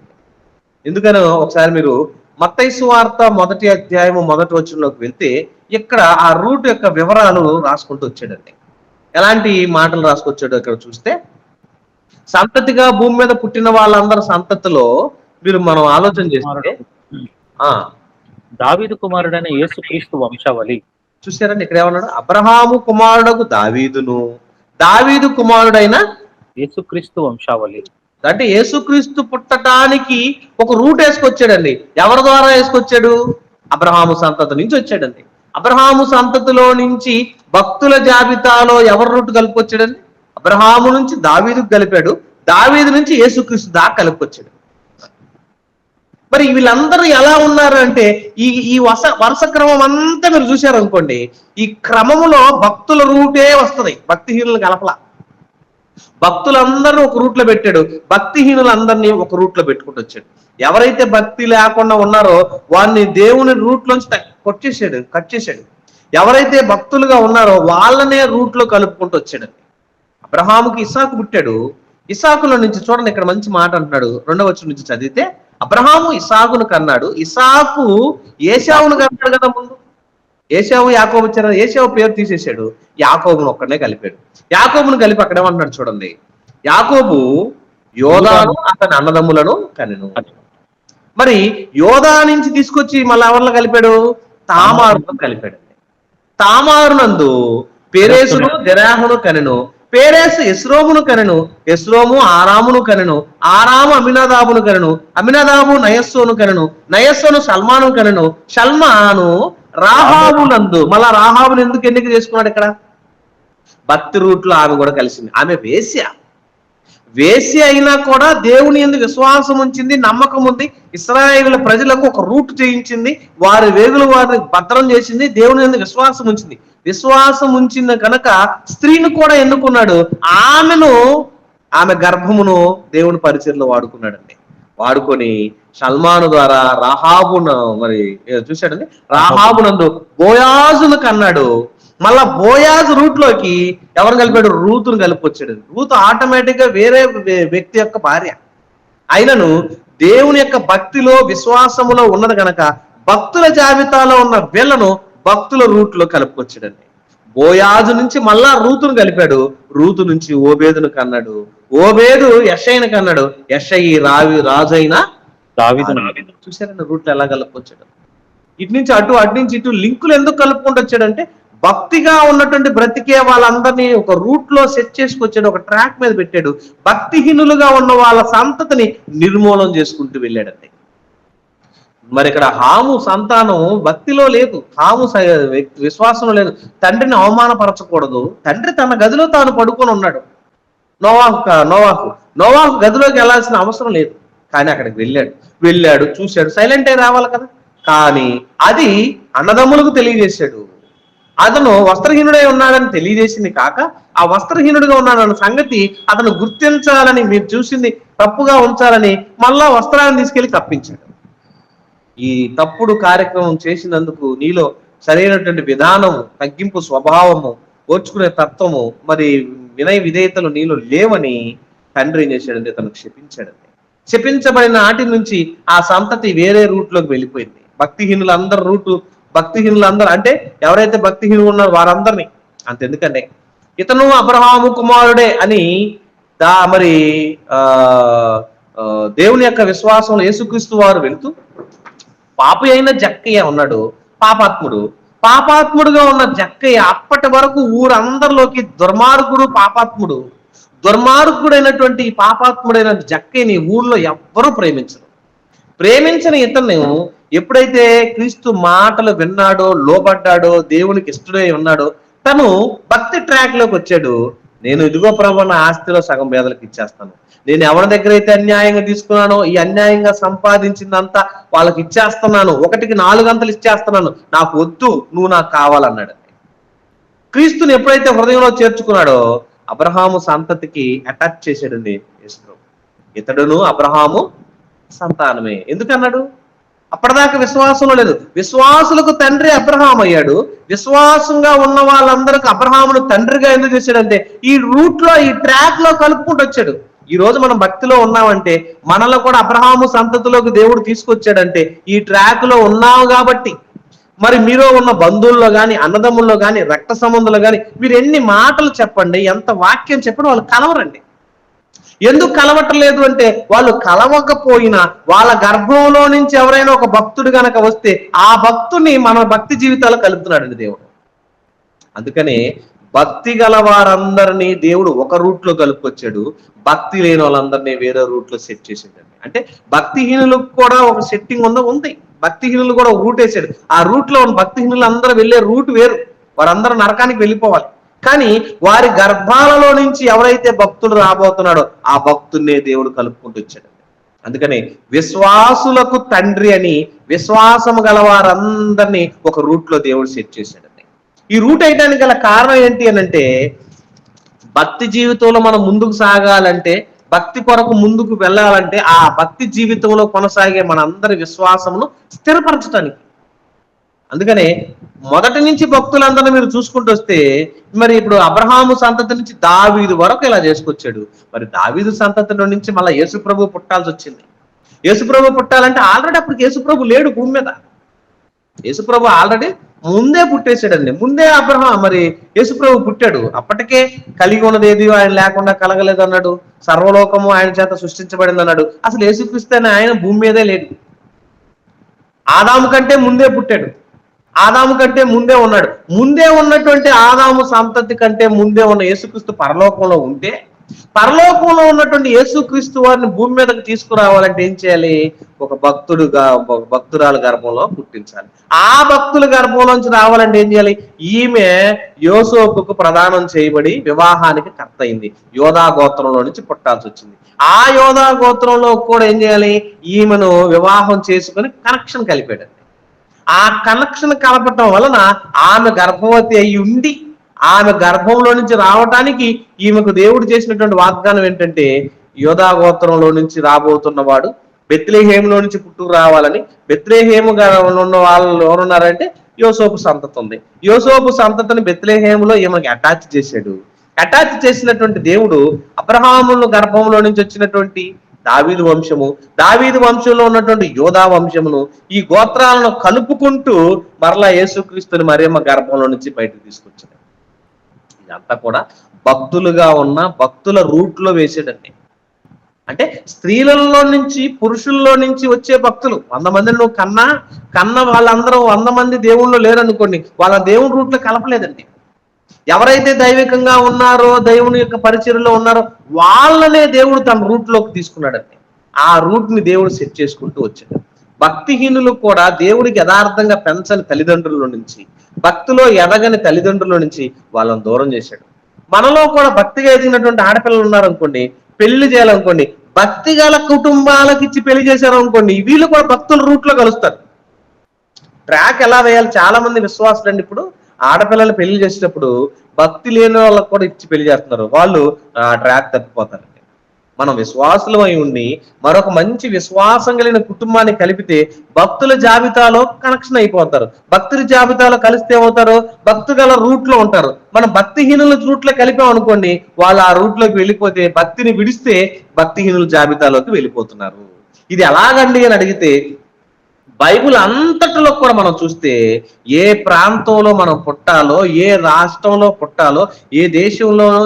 ఎందుకనో ఒకసారి మీరు మత్తయి సువార్త 1వ అధ్యాయము 1వ వచనంలోకి వెళ్తే ఇక్కడ ఆ రూట్ యొక్క వివరాలు రాసుకుంటూ వచ్చాడండి. ఎలాంటి మాటలు రాసుకొచ్చాడో ఇక్కడ చూస్తే, సంతతిగా భూమి మీద పుట్టిన వాళ్ళందరి సంతతిలో మీరు మనం ఆలోచన చేస్తే
దావీదు కుమారుడైన యేసుక్రీస్తు వంశావళి.
చూసారండి, ఇక్కడ ఏమన్నాడు? అబ్రహాము కుమారుడకు దావీదును, దావీదు కుమారుడైన
యేసుక్రీస్తు వంశావళి.
అంటే యేసుక్రీస్తు పుట్టడానికి ఒక రూట్ వేసుకొచ్చాడండి. ఎవరి ద్వారా వేసుకొచ్చాడు? అబ్రహాము సంతతి నుంచి వచ్చాడండి. అబ్రహాము సంతతిలో నుంచి భక్తుల జాబితాలో ఎవరి రూట్ కలుపుకొచ్చాడండి? అబ్రహాము నుంచి దావీదుకు కలిపాడు, దావీదు నుంచి యేసుక్రీస్తు దాకా కలుపుకొచ్చాడు. మరి వీళ్ళందరూ ఎలా ఉన్నారు అంటే, ఈ వరుస క్రమం అంతా మీరు చూశారనుకోండి, ఈ క్రమములో భక్తుల రూటే వస్తుంది, భక్తిహీనులు కలపలా. భక్తులందరూ ఒక రూట్ లో పెట్టాడు, భక్తిహీనులందరినీ ఒక రూట్ లో పెట్టుకుంటూ వచ్చాడు. ఎవరైతే భక్తి లేకుండా ఉన్నారో వారిని దేవుని రూట్ లోంచి కట్ చేశాడు. ఎవరైతే భక్తులుగా ఉన్నారో వాళ్ళనే రూట్ లో కలుపుకుంటూ వచ్చాడు. అబ్రహాముకి ఇస్సాకు పుట్టాడు. ఇస్సాకులో నుంచి చూడండి, ఇక్కడ మంచి మాట అంటున్నాడు. 2వ వచనం నుంచి చదివితే, అబ్రహాము ఇస్సాకును కన్నాడు, ఇస్సాకు ఏశావును కన్నాడు కదా. ముందు ఏశావు యాకోబు వచ్చారు, ఏశావు పేరు తీసేశాడు, యాకోబును ఒక్కడనే కలిపాడు. యాకోబును కలిపి అక్కడేమంటున్నాడు చూడండి, యాకోబు యోదాను అతని అన్నదమ్ములను కనెను. మరి యోదా నుంచి తీసుకొచ్చి మళ్ళీ ఎవరిలో కలిపాడు? తామారును కలిపాడు. తామారునందు పెరేసును జెరాహును కనెను, పేరేసు ఎస్రోమును కనెను, ఎస్రోము ఆరామును కనెను, ఆరాము అమినదాబును కనెను, అమినదాబు నయస్సోను కనెను, నయస్సోను సల్మాను కనెను, సల్మాను రాహాబునందు. మళ్ళా రాహాబును ఎందుకు ఎన్నిక చేసుకున్నాడు? ఇక్కడ భక్తి రూట్లో ఆమె కూడా కలిసింది. ఆమె వేశ్య అయినా కూడా దేవుని ఎందుకు విశ్వాసం ఉంచింది, నమ్మకం ఉంది. ఇశ్రాయేలు ప్రజలకు ఒక రూట్ చేయించింది, వారి వేగులు వారిని భద్రం చేసింది, దేవుని ఎందుకు విశ్వాసం ఉంచింది. విశ్వాసం ఉంచింది కనుక స్త్రీని కూడా ఎన్నుకున్నాడు. ఆమె గర్భమును దేవుని పరిచయంలో వాడుకున్నాడండి. వాడుకొని సల్మాను ద్వారా రాహాబును మరి చూశాడండి, రాహాబునందు బోయాజును కన్నాడు. మళ్ళా బోయాజు రూట్ లోకి ఎవరు కలిపాడు? రూతును కలిపొచ్చాడు. రూతు ఆటోమేటిక్ గా వేరే వ్యక్తి యొక్క భార్య అయినను దేవుని యొక్క భక్తిలో విశ్వాసములో ఉన్నది కనుక భక్తుల జాబితాలో ఉన్న వీళ్ళను భక్తుల రూట్ లో కలుపుకొచ్చాడండి. బోయాజు నుంచి మళ్ళా రూతును కలిపాడు, రూతు నుంచి ఓబేదును కన్నాడు, ఓబేదు యెషయిని కన్నాడు, యెషయి రాజైన దావీదును. చూసారండి రూట్లు ఎలా కలుపుకొచ్చాడు. ఇటు నుంచి అటు, అటు నుంచి ఇటు లింకులు ఎందుకు కలుపుకుంటూ వచ్చాడంటే, భక్తిగా ఉన్నటువంటి బ్రతికే వాళ్ళందరినీ ఒక రూట్ లో సెట్ చేసుకొచ్చాడు, ఒక ట్రాక్ మీద పెట్టాడు. భక్తిహీనులుగా ఉన్న వాళ్ళ సంతతిని నిర్మూలన చేసుకుంటూ వెళ్ళాడండి. మరి ఇక్కడ హాము సంతానం భక్తిలో లేదు, హాము విశ్వాసంలో లేదు. తండ్రిని అవమానపరచకూడదు. తండ్రి తన గదిలో తాను పడుకొని ఉన్నాడు. నోవాహు గదిలోకి వెళ్ళాల్సిన అవసరం లేదు, కానీ అక్కడికి వెళ్ళాడు, చూశాడు, సైలెంట్ అయి రావాలి కదా. కానీ అది అన్నదమ్ములకు తెలియజేశాడు. అతను వస్త్రహీనుడై ఉన్నాడని తెలియజేసింది కాక, ఆ వస్త్రహీనుడిగా ఉన్నాడన్న సంగతి అతను గుర్తించాలని, మీరు చూసింది తప్పుగా ఉంచాలని మళ్ళా వస్త్రాన్ని తీసుకెళ్లి కప్పించాడు. ఈ తప్పుడు కార్యక్రమం చేసినందుకు నీలో సరైనటువంటి విధానము, తగ్గింపు స్వభావము, ఓర్చుకునే తత్వము, మరి వినయ విధేయతలు నీలో లేవని తండ్రి ఏం చేశాడంటే తనకు శపించాడండి. శపించబడిన నాటి నుంచి ఆ సంతతి వేరే రూట్ లోకి వెళ్ళిపోయింది. భక్తిహీనులందరూ అంటే ఎవరైతే భక్తిహీనులు ఉన్నారో వారందరినీ, అంతెందుకంటే ఇతను అబ్రహాము కుమారుడే అని మరి ఆ ఆ, దేవుని యొక్క విశ్వాసంలో యేసుక్రీస్తు వారు వెళ్తూ, పాపి అయిన జక్కయ్య ఉన్నాడు, పాపాత్ముడుగా ఉన్న జక్కయ్య అప్పటి వరకు ఊరందరిలోకి దుర్మార్గుడైనటువంటి పాపాత్ముడైన జక్కయ్యని ఊర్లో ఎవ్వరూ ప్రేమించని ఇతను ఎప్పుడైతే క్రీస్తు మాటలు విన్నాడో, లోబడ్డాడో, దేవునికి ఇష్టడై ఉన్నాడో, తను భక్తి ట్రాక్ లోకి వచ్చాడు. నేను ఇదిగో ప్రభు నా ఆస్తిలో సగం పేదలకు ఇచ్చేస్తాను, నేను ఎవరి దగ్గర అయితే అన్యాయంగా తీసుకున్నానో ఈ అన్యాయంగా సంపాదించిందంతా వాళ్ళకి ఇచ్చేస్తున్నాను, 1కి 4 అంతలు ఇచ్చేస్తున్నాను, నాకు వద్దు, నువ్వు నాకు కావాలన్నాడు. క్రీస్తుని ఎప్పుడైతే హృదయంలో చేర్చుకున్నాడో అబ్రహాము సంతతికి అటాచ్ చేశాడండి యేసు. ఇతడును అబ్రహాము సంతానమే. ఎందుకన్నాడు? అప్పటిదాకా విశ్వాసంలో లేదు. విశ్వాసులకు తండ్రి అబ్రహాం అయ్యాడు. విశ్వాసంగా ఉన్న వాళ్ళందరికి అబ్రహామును తండ్రిగా ఎందుకు చేశాడంటే ఈ రూట్ లో, ఈ ట్రాక్ లో కలుపుకుంటూ వచ్చాడు. ఈ రోజు మనం భక్తిలో ఉన్నామంటే మనలో కూడా అబ్రహాము సంతతిలోకి దేవుడు తీసుకొచ్చాడంటే ఈ ట్రాక్ లో ఉన్నావు కాబట్టి. మరి మీలో ఉన్న బంధువుల్లో కానీ, అన్నదమ్ముల్లో కానీ, రక్త సంబంధుల్లో కానీ మీరు ఎన్ని మాటలు చెప్పండి, ఎంత వాక్యం చెప్పండి, వాళ్ళు కలవరండి. ఎందుకు కలవట్లేదు అంటే వాళ్ళు కలవకపోయినా వాళ్ళ గర్భంలో నుంచి ఎవరైనా ఒక భక్తుడు గనక వస్తే ఆ భక్తుని మన భక్తి జీవితాలు కలుపుతున్నాడండి దేవుడు. అందుకనే భక్తి గల వారందరినీ దేవుడు ఒక రూట్ లో కలుపుకొచ్చాడు, భక్తి లేని వాళ్ళందరినీ వేరే రూట్ లో సెట్ చేసిండండి. అంటే భక్తిహీనులకు కూడా ఒక సెట్టింగ్ ఉంది. భక్తిహీనులు కూడా ఒక రూట్ వేసాడు. ఆ రూట్ లో ఉన్న భక్తిహీనులు అందరూ వెళ్ళే రూట్ వేరు, వారందరూ నరకానికి వెళ్ళిపోవాలి. కానీ వారి గర్భాలలో నుంచి ఎవరైతే భక్తుడు రాబోతున్నాడో ఆ భక్తున్నే దేవుడు కలుపుకుంటూ వచ్చాడు. అందుకని విశ్వాసులకు తండ్రి అని విశ్వాసము గల వారందరినీ ఒక రూట్ లో దేవుడు సెట్ చేశాడండి. ఈ రూట్ వేయడానికి గల కారణం ఏంటి అని అంటే, భక్తి జీవితంలో మనం ముందుకు సాగాలంటే, భక్తి కొరకు ముందుకు వెళ్ళాలంటే, ఆ భక్తి జీవితంలో కొనసాగే మనందరి విశ్వాసమును స్థిరపరచడానికి. అందుకనే మొదటి నుంచి భక్తులందరినీ మీరు చూసుకుంటూ వస్తే, మరి ఇప్పుడు అబ్రహాము సంతతి నుంచి దావీదు వరకు ఇలా చేసుకొచ్చాడు. మరి దావీదు సంతతిలో నుంచి మళ్ళీ యేసుప్రభు పుట్టాల్సి వచ్చింది. యేసుప్రభు పుట్టాలంటే ఆల్రెడీ అప్పుడు యేసుప్రభు లేడు భూమి మీద. యేసుప్రభు ఆల్రెడీ ముందే పుట్టేశాడండి. ముందే మరి యేసుప్రభు పుట్టాడు. అప్పటికే కలిగి ఉన్నది ఏది ఆయన లేకుండా కలగలేదు అన్నాడు. సర్వలోకము ఆయన చేత సృష్టించబడింది అన్నాడు. అసలు యేసుక్రీస్తు అనే ఆయన భూమి మీదే లేడు. ఆదాము కంటే ముందే పుట్టాడు, ఆదాము కంటే ముందే ఉన్నాడు. ముందే ఉన్నటువంటి ఆదాము సంతతి కంటే ముందే ఉన్న యేసుక్రీస్తు పరలోకంలో ఉంటే, పరలోకంలో ఉన్నటువంటి యేసుక్రీస్తు వారిని భూమి మీదకి తీసుకురావాలంటే ఏం చేయాలి? ఒక భక్తురాలు గర్భంలో పుట్టించాలి. ఆ భక్తుల గర్భంలోంచి రావాలంటే ఏం చేయాలి? ఈమె యోసేపుకు ప్రదానం చేయబడి వివాహానికి కర్త అయింది. యోధా గోత్రంలో నుంచి పుట్టాల్సి వచ్చింది. ఆ యోధా గోత్రంలో కూడా ఏం చేయాలి? ఈమెను వివాహం చేసుకుని కనెక్షన్ కలిపాడు. ఆ కనెక్షన్ కలపటం వలన ఆమె గర్భవతి అయి ఉండి, ఆమె గర్భంలో నుంచి రావటానికి ఈమెకు దేవుడు చేసినటువంటి వాగ్దానం ఏంటంటే, యోధా గోత్రంలో నుంచి రాబోతున్నవాడు బెత్లెహేములో నుంచి పుట్టుకు రావాలని. బెత్లెహేము ఉన్న వాళ్ళు ఎవరున్నారంటే యోసేపు సంతతి ఉంది. యోసేపు సంతతిని బెత్లెహేములో ఈమెకి అటాచ్ చేశాడు. అటాచ్ చేసినటువంటి దేవుడు అబ్రహాము గర్భంలో నుంచి వచ్చినటువంటి దావీదు వంశంలో ఉన్నటువంటి యోధా వంశమును, ఈ గోత్రాలను కలుపుకుంటూ మరలా యేసుక్రీస్తుని మరియమ్మ గర్భంలో నుంచి బయటకు తీసుకొచ్చాడు. ఇదంతా కూడా భక్తులుగా ఉన్న భక్తుల రూట్ లో వేసాడండి. అంటే స్త్రీలలో నుంచి, పురుషుల్లో నుంచి వచ్చే భక్తులు 100 మందిని నువ్వు కన్న వాళ్ళందరూ 100 మంది దేవుళ్ళు లేరనుకోండి, వాళ్ళ దేవుని రూట్లో కలపలేదండి. ఎవరైతే దైవికంగా ఉన్నారో, దేవుని యొక్క పరిచర్యలో ఉన్నారో వాళ్ళనే దేవుడు తన రూట్ లోకి తీసుకున్నాడండి. ఆ రూట్ ని దేవుడు సెట్ చేసుకుంటూ వచ్చాడు. భక్తిహీనులు కూడా దేవుడికి యథార్థంగా పెంచని తల్లిదండ్రుల నుంచి, భక్తిలో ఎదగని తల్లిదండ్రుల నుంచి వాళ్ళని దూరం చేశాడు. మనలో కూడా భక్తిగా ఎదిగినటువంటి ఆడపిల్లలు ఉన్నారనుకోండి, పెళ్లి చేయాలనుకోండి, భక్తి గల కుటుంబాలకు ఇచ్చి పెళ్లి చేశారు అనుకోండి, వీళ్ళు కూడా భక్తుల రూట్ లో కలుస్తారు. ట్రాక్ ఎలా వేయాలి? చాలా మంది విశ్వాసులు అండి ఇప్పుడు ఆడపిల్లలు పెళ్లి చేసేటప్పుడు భక్తి లేని వాళ్ళకి కూడా ఇచ్చి పెళ్లి చేస్తున్నారు. వాళ్ళు ఆ ట్రాక్ తప్పిపోతారు. మనం విశ్వాసులం అయి ఉండి మరొక మంచి విశ్వాసం కలిగిన కుటుంబాన్ని కలిపితే భక్తుల జాబితాలో కనెక్షన్ అయిపోతారు. భక్తుల జాబితాలో కలిస్తే ఏమవుతారు? భక్తు గల రూట్ లో ఉంటారు. మనం భక్తిహీనుల రూట్ లో కలిపాం అనుకోండి, వాళ్ళు ఆ రూట్ లోకి వెళ్ళిపోతే, భక్తిని విడిస్తే భక్తిహీనుల జాబితాలోకి వెళ్ళిపోతున్నారు. ఇది ఎలాగండి అని అడిగితే, బైబిల్ అంతటిలో కూడా మనం చూస్తే ఏ ప్రాంతంలో మనం పుట్టాలో, ఏ రాష్ట్రంలో పుట్టాలో, ఏ దేశంలోనో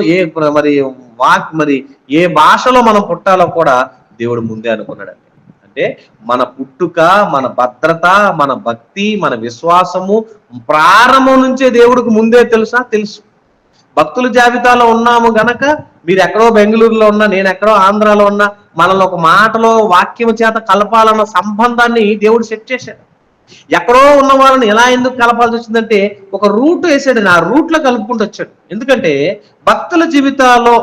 మరి ఏ భాషలో మనం పుట్టాలో కూడా దేవుడు ముందే అనుకున్నాడండి. అంటే మన పుట్టుక, మన భద్రత, మన భక్తి, మన విశ్వాసము ప్రారంభం నుంచే దేవుడికి ముందే తెలుసు. భక్తుల జాబితాలో ఉన్నాము గనక మీరు ఎక్కడో బెంగళూరులో ఉన్నా, నేను ఎక్కడో ఆంధ్రాలో ఉన్నా, మనల్ని ఒక మాటలో వాక్యం చేత కలపాలన్న సంబంధాన్ని దేవుడు సెట్ చేశాడు. ఎక్కడో ఉన్న వాళ్ళని ఎలా ఎందుకు కలపాల్సి వచ్చిందంటే ఒక రూట్ వేసాడు, ఆ రూట్ లో కలుపుకుంటూ వచ్చాడు. ఎందుకంటే భక్తుల జీవితాల్లో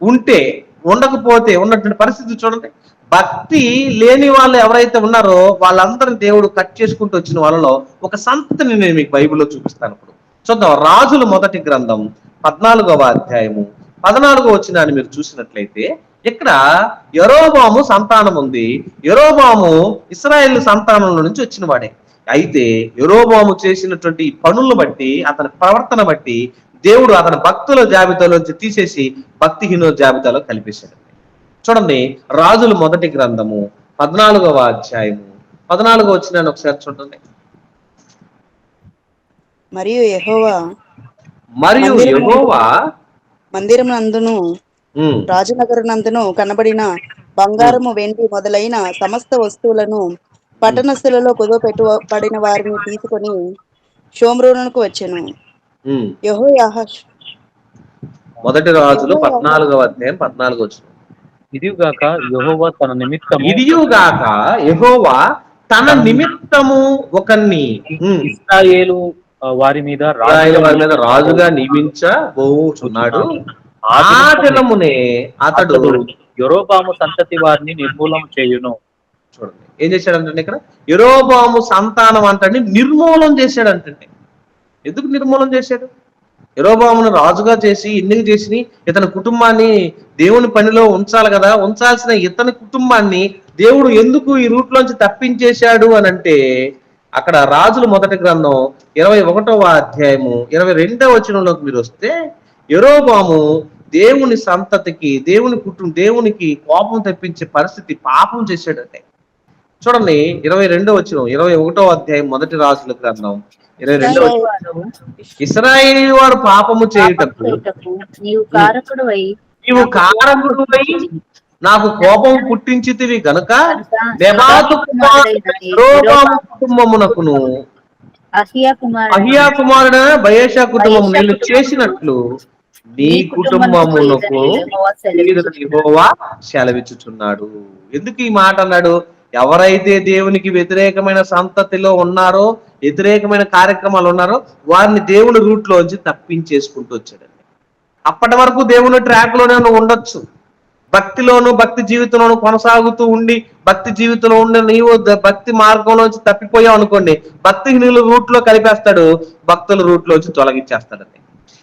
ఉంటే ఉండకపోతే ఉన్నటువంటి పరిస్థితి చూడండి. భక్తి లేని వాళ్ళు ఎవరైతే ఉన్నారో వాళ్ళందరినీ దేవుడు కట్ చేసుకుంటూ వచ్చిన వాళ్ళలో ఒక సంతతిని నేను మీకు బైబిల్లో చూపిస్తాను. ఇప్పుడు చూద్దాం. రాజుల మొదటి గ్రంథం 14వ అధ్యాయము 14వ వచనాన్ని మీరు చూసినట్లయితే, ఇక్కడ యెరోబాము సంతానం ఉంది. యెరోబాము ఇశ్రాయేలు సంతానంలో నుంచి వచ్చిన వాడే. అయితే యెరోబాము చేసినటువంటి పనులను బట్టి, అతని ప్రవర్తన బట్టి దేవుడు అతని భక్తుల జాబితాలోంచి తీసేసి భక్తిహీనుల జాబితాలో కలిపేశాడు. చూడండి, రాజుల మొదటి గ్రంథము 14వ అధ్యాయము 14వ వచనాన్ని ఒకసారి చూడండి.
మరియు యెహోవా మందిరం నందును రాజనగరు నందును కనబడిన బంగారము, వెండి మొదలైన సమస్త వస్తువులను పట్టణస్థులలో కుదవపెట్టబడిన వారిని తీసుకొని షోమ్రోనుకు వచ్చెను. యెహోయాహాషు
మొదటి రాజులు 14వ అధ్యాయం 14వ వచనం.
ఇదిగాక యెహోవా
తన నిమిత్తము ఒకరిని
ఇశ్రాయేలు వారి మీద
రాజుగా నియమించబోచున్నాడు. ఆ దినమునే అతడు
యెరోబాము సంతతి వారిని నిర్మూలం చేయును.
చూడండి ఏం చేశాడంటే, ఇక్కడ యెరోబాము సంతానం అంటే నిర్మూలం చేశాడంటే. ఎందుకు నిర్మూలం చేశాడు? యెరోబామును రాజుగా చేసి ఎందుకు చేసి ఇతని కుటుంబాన్ని దేవుని పనిలో ఉంచాలి కదా, ఉంచాల్సిన ఇతని కుటుంబాన్ని దేవుడు ఎందుకు ఈ రూట్ లోంచి తప్పించేశాడు అని అంటే, అక్కడ రాజుల మొదటి గ్రంథం 21వ అధ్యాయము 22వ వచనంలోకి మీరు వస్తే, యెరోబాము దేవుని సంతతికి, దేవునికి కోపం తెప్పించే పరిస్థితి, పాపం చేశాడంటే. చూడండి 22వ వచనం, 21వ అధ్యాయం మొదటి రాజుల గ్రంథం 22వ వచనం. ఇశ్రాయేలు వారు పాపము చేయుటకు నీవు కారకుడవై నాకు కోపం పుట్టించితివి గనుక నెబాతు కుటుంబమునకును అహియా కుమారుడైన బయేషా కుటుంబము నేను చేసినట్లు నీ కుటుంబమునకు యెహోవా సెలవిచ్చుచున్నాడు. ఎందుకు ఈ మాట అన్నాడు? ఎవరైతే దేవునికి వ్యతిరేకమైన సంతతిలో ఉన్నారో, వ్యతిరేకమైన కార్యక్రమాలు ఉన్నారో, వారిని దేవుని రూట్ లోంచి తప్పించేసుకుంటూ వచ్చాడండి. అప్పటి వరకు దేవుని ట్రాక్ లోనే ఉండొచ్చు, భక్తిలోను భక్తి జీవితంలోను కొనసాగుతూ ఉండి, భక్తి జీవితంలో ఉండి నీవు భక్తి మార్గంలోంచి తప్పిపోయావు అనుకోండి, భక్తిహీనుల రూట్ లో కలిపేస్తాడు, భక్తుల రూట్ లోంచి తొలగించేస్తాడండి.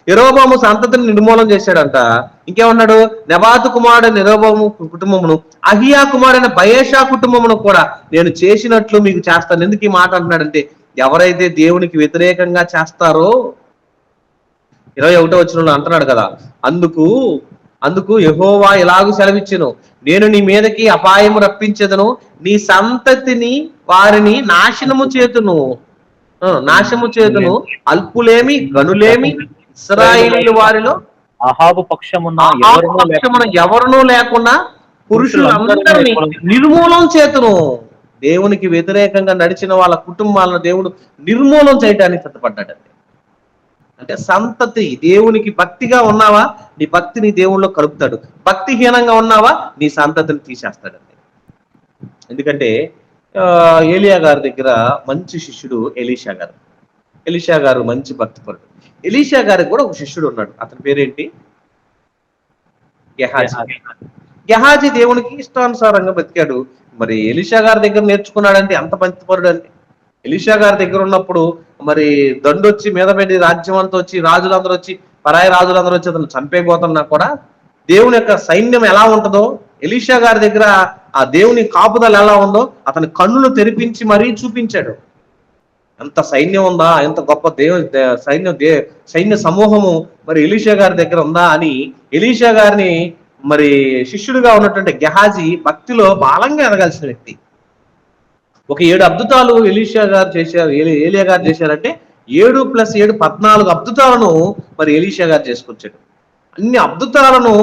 యెరోబాము సంతతిని నిర్మూలన చేశాడంట. ఇంకేమన్నాడు? నెబాతు కుమారుడైన యెరోబాము కుటుంబమును, అహియా కుమారుడైన బయేషా కుటుంబమును కూడా నేను చేసినట్లు మీకు చేస్తాను. ఎందుకు ఈ మాట అంటున్నాడంటే, ఎవరైతే దేవునికి వ్యతిరేకంగా చేస్తారో, 21వ వచనంలో అంటున్నాడు కదా, అందుకు యెహోవా ఇలాగూ సెలవిచ్చెను, నేను నీ మీదకి అపాయము రప్పించెదను, నీ సంతతిని వారిని నాశనము చేతును, అల్పులేమి గనులేమి ఇశ్రాయేలు వారిలో
అహాబు పక్షమున
ఎవరునూ లేకుండా పురుషులందరినీ నిర్మూలం చేతును. దేవునికి వ్యతిరేకంగా నడిచిన వాళ్ళ కుటుంబాలను దేవుడు నిర్మూలం చేయడానికి సిద్ధపడ్డాడండి. అంటే సంతతి, దేవునికి భక్తిగా ఉన్నావా, నీ భక్తిని దేవుళ్ళలో కలుపుతాడు. భక్తిహీనంగా ఉన్నావా, నీ సంతతిని తీసేస్తాడండి. ఎందుకంటే ఏలియా గారి దగ్గర మంచి శిష్యుడు ఎలీషా గారు మంచి భక్తిపరుడు. ఎలీషా గారికి కూడా ఒక శిష్యుడు ఉన్నాడు. అతని పేరేంటి? గెహాజీ దేవునికి ఇష్టానుసారంగా బతికాడు. మరి ఎలీషా గారి దగ్గర నేర్చుకున్నాడంటే అంత భక్తిపరుడు అండి. ఎలీషా గారి దగ్గర ఉన్నప్పుడు మరి దండొచ్చి మీద పెట్టి రాజ్యం అంతా వచ్చి రాజులందరూ వచ్చి పరాయి రాజులందరూ వచ్చి అతను చంపేయబోతున్నా కూడా దేవుని యొక్క సైన్యం ఎలా ఉంటుందో ఎలీషా గారి దగ్గర ఆ దేవుని కాపుదల ఎలా ఉందో అతని కన్నులు తెరిపించి మరీ చూపించాడు. ఎంత సైన్యం ఉందా, ఎంత గొప్ప సైన్య సమూహము మరి ఎలీషా గారి దగ్గర ఉందా అని ఎలీషా గారిని మరి శిష్యుడిగా ఉన్నటువంటి గెహాజీ భక్తిలో బలంగా ఎదగాల్సిన వ్యక్తి. ఒక 7 అద్భుతాలు ఎలీషా గారు చేశారు, ఏలియా గారు చేశారంటే 7 + 7 14 అద్భుతాలను మరి ఎలీషా గారు చేసుకొచ్చాడు. అన్ని అద్భుతాలను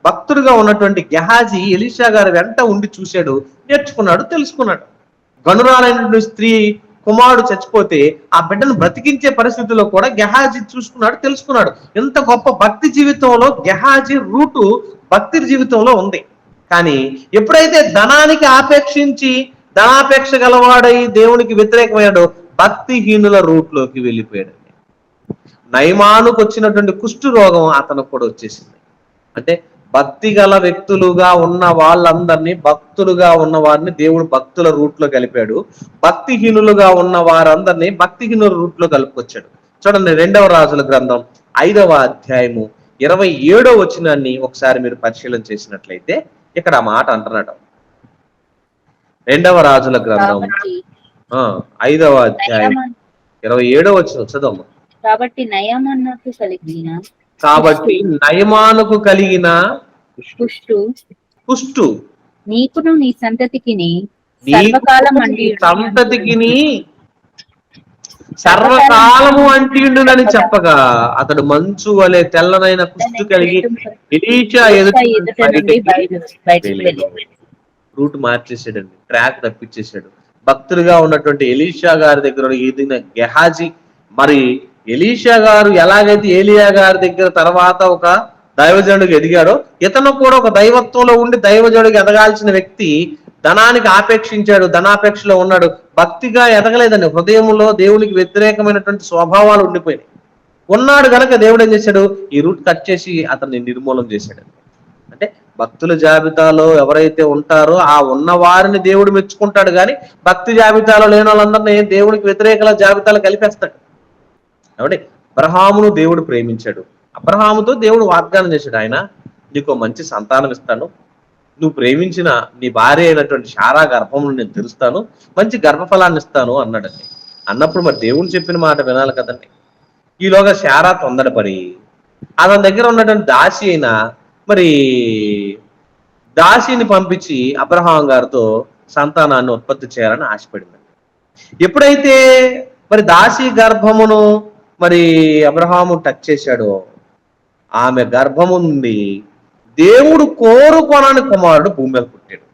భక్తుడిగా ఉన్నటువంటి గెహాజీ ఎలీషా గారి వెంట ఉండి చూశాడు, నేర్చుకున్నాడు, తెలుసుకున్నాడు. గనురాలైనటువంటి స్త్రీ కుమారుడు చచ్చిపోతే ఆ బిడ్డను బ్రతికించే పరిస్థితుల్లో కూడా గెహాజీ చూసుకున్నాడు, తెలుసుకున్నాడు. ఎంత గొప్ప భక్తి జీవితంలో గెహాజీ రూటు భక్తి జీవితంలో ఉంది. కానీ ఎప్పుడైతే ధనానికి ధనాపేక్ష గలవాడై దేవునికి వ్యతిరేకమయ్యాడో భక్తిహీనుల రూట్లోకి వెళ్ళిపోయాడు. నయమానుకు వచ్చినటువంటి కుష్టు రోగం అతనికి కూడా వచ్చేసింది. అంటే భక్తి గల వ్యక్తులుగా ఉన్న వాళ్ళందరినీ, భక్తులుగా ఉన్న వారిని దేవుడు భక్తుల రూట్లో కలిపాడు. భక్తిహీనులుగా ఉన్న వారందరినీ భక్తిహీనుల రూట్లో కలుపుకొచ్చాడు. చూడండి 2వ రాజుల గ్రంథం 5వ అధ్యాయము 27వ వచనాన్ని ఒకసారి మీరు పరిశీలన చేసినట్లయితే ఇక్కడ ఆ మాట అంటున్నాడు. 2వ రాజుల గ్రంథం 5వ అధ్యాయం 27వ వచనం చదవమ్మా. కాబట్టి నయమానుకు కలిగిన కుష్టు
నీకును నీ సంతతికి
సర్వకాలము అంటిండునని చెప్పగా అతడు మంచు వలె తెల్లనైన కుష్టు కలిగి ఎలీషా రూట్ మార్చేసాడండి, ట్రాక్ తప్పించేశాడు. భక్తులుగా ఉన్నటువంటి ఎలీషా గారి దగ్గర ఎదిగిన గెహాజీ మరి ఎలీషా గారు ఎలాగైతే ఏలియా గారి దగ్గర తర్వాత ఒక దైవజనుడికి ఎదిగాడో ఇతను కూడా ఒక దైవత్వంలో ఉండి దైవజనుడికి ఎదగాల్సిన వ్యక్తి ధనానికి ఆపేక్షించాడు, ధనాపేక్షలో ఉన్నాడు, భక్తిగా ఎదగలేదండి. హృదయంలో దేవునికి వ్యతిరేకమైనటువంటి స్వభావాలు ఉండిపోయినాయి. ఉన్నాడు గనక దేవుడు ఏం చేశాడు, ఈ రూట్ కట్ చేసి అతన్ని నిర్మూలన చేశాడు. అంటే భక్తుల జాబితాలో ఎవరైతే ఉంటారో ఆ ఉన్న వారిని దేవుడు మెచ్చుకుంటాడు, కానీ భక్తి జాబితాలో లేని వాళ్ళందరినీ దేవునికి వ్యతిరేకల జాబితాలో కలిపేస్తాడు. కాబట్టి అబ్రహామును దేవుడు ప్రేమించాడు. అబ్రహాముతో దేవుడు వాగ్దానం చేశాడు, ఆయన నీకు మంచి సంతానం ఇస్తాను, నువ్వు ప్రేమించిన నీ భార్య అయినటువంటి శారా గర్భమును నేను తెరుస్తాను, మంచి గర్భఫలాన్ని ఇస్తాను అన్నాడండి. అన్నప్పుడు మరి దేవుడు చెప్పిన మాట వినాలి కదండి. ఈలోగా శారా తొందరపడి అతని దగ్గర ఉన్నటువంటి దాసి అయిన మరి దాసిని పంపించి అబ్రహాం గారితో సంతానాన్ని ఉత్పత్తి చేయాలని ఆశపడింది. ఎప్పుడైతే మరి దాసి గర్భమును మరి అబ్రహాము టచ్ చేశాడో ఆమె గర్భము నుండి దేవుడు కోరుకొనని కుమారుడు భూమి మీద పుట్టాడు.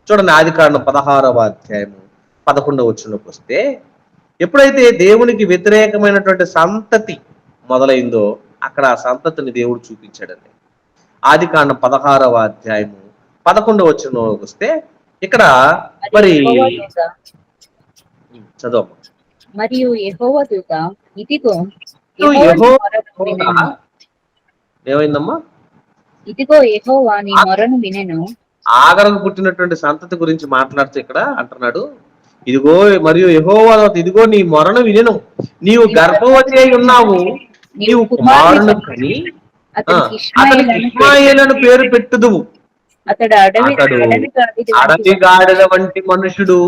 చూడండి ఆదికాండం 16వ అధ్యాయము 11వ వచనంలోకి వస్తే ఎప్పుడైతే దేవునికి వ్యతిరేకమైనటువంటి సంతతి మొదలైందో అక్కడ ఆ సంతతిని దేవుడు చూపించాడండి. ఆదికాండం 16వ అధ్యాయము 11వ వచనంలోకి వస్తే ఇక్కడ మరి చదవమ్మా.
మరియు యెహోవా దూత ఇదిగో
ఏమైందమ్మా?
ఇదిగో యెహోవా నీ మొరను వినెను.
ఆగరకు పుట్టినటువంటి సంతతి గురించి మాట్లాడుతూ ఇక్కడ అంటున్నాడు, ఇదిగో మరియు యెహోవా ఇదిగో నీ మొరను వినెను, నీవు గర్భవతి అయి ఉన్నావు, నీవు కుమారుని కని అతనికి ఇష్మాయేలును పేరు పెట్టుదువు. అతడు అడవి గాడిద వంటి మనుషుడు,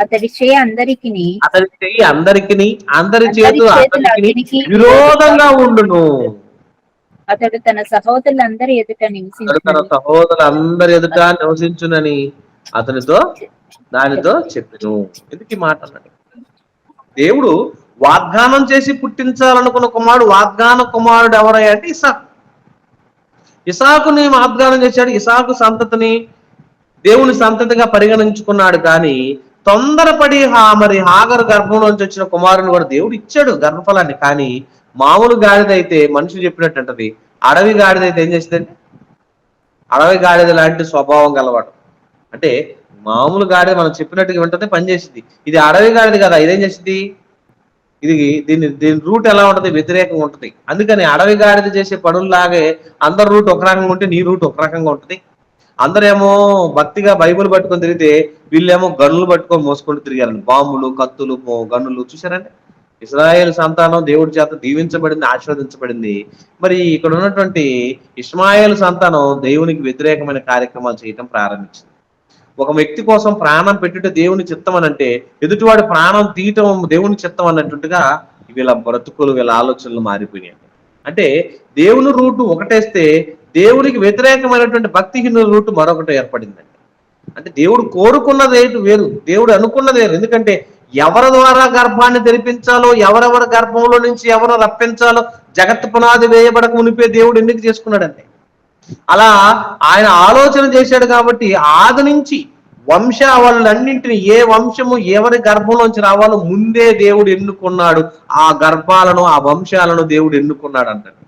అతడి చేయి అందరికి
అందరి చేతులు అతనికి విరోధంగా ఉండును.
అతడు తన సహోదరులందరి ఎదుట
నివసించునని దానితో చెప్పెను. ఎందుకు మాట అన్నాడు? దేవుడు వాగ్దానం చేసి పుట్టించాలనుకున్న కుమారుడు, వాగ్దాన కుమారుడు ఎవరయ్యా అంటే ఇసాకుని వాగ్దానం చేశాడు. ఇసాకు సంతతిని దేవుని సంతతిగా పరిగణించుకున్నాడు. కానీ తొందరపడి మరి హాగరు గర్భంలోంచి వచ్చిన కుమారుని కూడా దేవుడు ఇచ్చాడు గర్భఫలాన్ని. కానీ మామూలు గాడిద అయితే మనుషులు చెప్పినట్టు అంటది, అడవి గాడిద అయితే ఏం చేస్తుందంటే అడవి గాడిద లాంటి స్వభావం గలవాడు. అంటే మామూలు గాడిద మనం చెప్పినట్టుగా వింటది, పనిచేసింది. ఇది అడవి గాడిద కదా, ఇదేం చేసింది, దీని రూట్ ఎలా ఉంటది, వ్యతిరేకంగా ఉంటది. అందుకని అడవి గాడిద చేసే పనుల్లాగే అందరి రూట్ ఒక రకంగా ఉంటే నీ రూట్ ఒక రకంగా ఉంటది. అందరేమో భక్తిగా బైబుల్ పట్టుకొని తిరిగితే వీళ్ళేమో గన్నులు పట్టుకొని మోసుకుంటూ తిరిగారండి. బాంబులు, కత్తులు, గన్నులు చూసారండి. ఇశ్రాయేలు సంతానం దేవుడి చేత దీవించబడింది, ఆశీర్వదించబడింది. మరి ఇక్కడ ఉన్నటువంటి ఇష్మాయేలు సంతానం దేవునికి వ్యతిరేకమైన కార్యక్రమాలు చేయటం ప్రారంభించింది. ఒక వ్యక్తి కోసం ప్రాణం పెట్టుట దేవుని చిత్తం అని అంటే, ఎదుటివాడి ప్రాణం తీయటం దేవుని చిత్తం అన్నట్టుగా వీళ్ళ బ్రతుకులు, వీళ్ళ ఆలోచనలు మారిపోయినాయి. అంటే దేవుని రూటు ఒకటేస్తే దేవునికి వ్యతిరేకమైనటువంటి భక్తిహీనుల రూటు మరొకటి ఏర్పడిందండి. అంటే దేవుడు కోరుకున్నది వేరు, దేవుడు అనుకున్నది వేరు. ఎందుకంటే ఎవరి ద్వారా గర్భాన్ని తెరిపించాలో, ఎవరెవరి గర్భంలో నుంచి ఎవరు రప్పించాలో జగత్ పునాది వేయబడక మునిపే దేవుడు ఎందుకు చేసుకున్నాడండి. అలా ఆయన ఆలోచన చేశాడు కాబట్టి ఆది నుంచి వంశావళులన్నింటినీ, ఏ వంశము ఎవరి గర్భంలోంచి రావాలో ముందే దేవుడు ఎన్నుకున్నాడు. ఆ గర్భాలను, ఆ వంశాలను దేవుడు ఎన్నుకున్నాడు అంటాడు.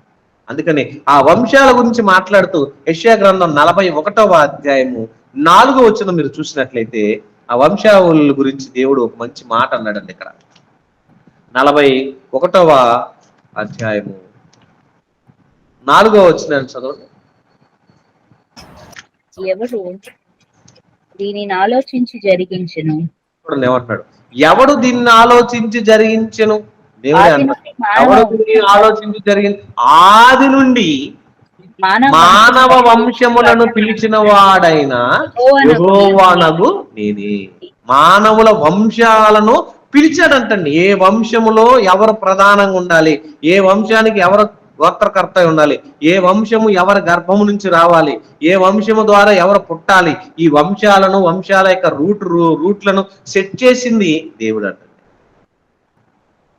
అందుకని ఆ వంశాల గురించి మాట్లాడుతూ యెషయా గ్రంథం 41వ అధ్యాయము 4వ వచనం మీరు చూసినట్లయితే ఆ వంశావళుల గురించి దేవుడు ఒక మంచి మాట అన్నాడండి. ఇక్కడ 41వ అధ్యాయము 4వ వచనాన్ని చదవండి.
ఎవడు దీనిని ఆలోచించి జరిగించెను.
చూడండి ఏమంటున్నాడు, ఎవడు దీన్ని ఆలోచించి జరిగించెను. దేవుడే
ఆది
అన్నాడు,
నుండి మానవ
ఎవడు దీన్ని ఆలోచించి జరిగింది. ఆది నుండి మానవ వంశములను పిలిచిన వాడైన యెహోవానగు నేనే. మానవుల వంశాలను పిలిచాడంటండి. ఏ వంశములో ఎవరు ప్రధానంగా ఉండాలి, ఏ వంశానికి ఎవరు గోత్రకర్త ఉండాలి, ఏ వంశము ఎవరి గర్భము నుంచి రావాలి, ఏ వంశము ద్వారా ఎవరు పుట్టాలి, ఈ వంశాలను, వంశాల యొక్క రూట్లను సెట్ చేసింది దేవుడు అంటండి.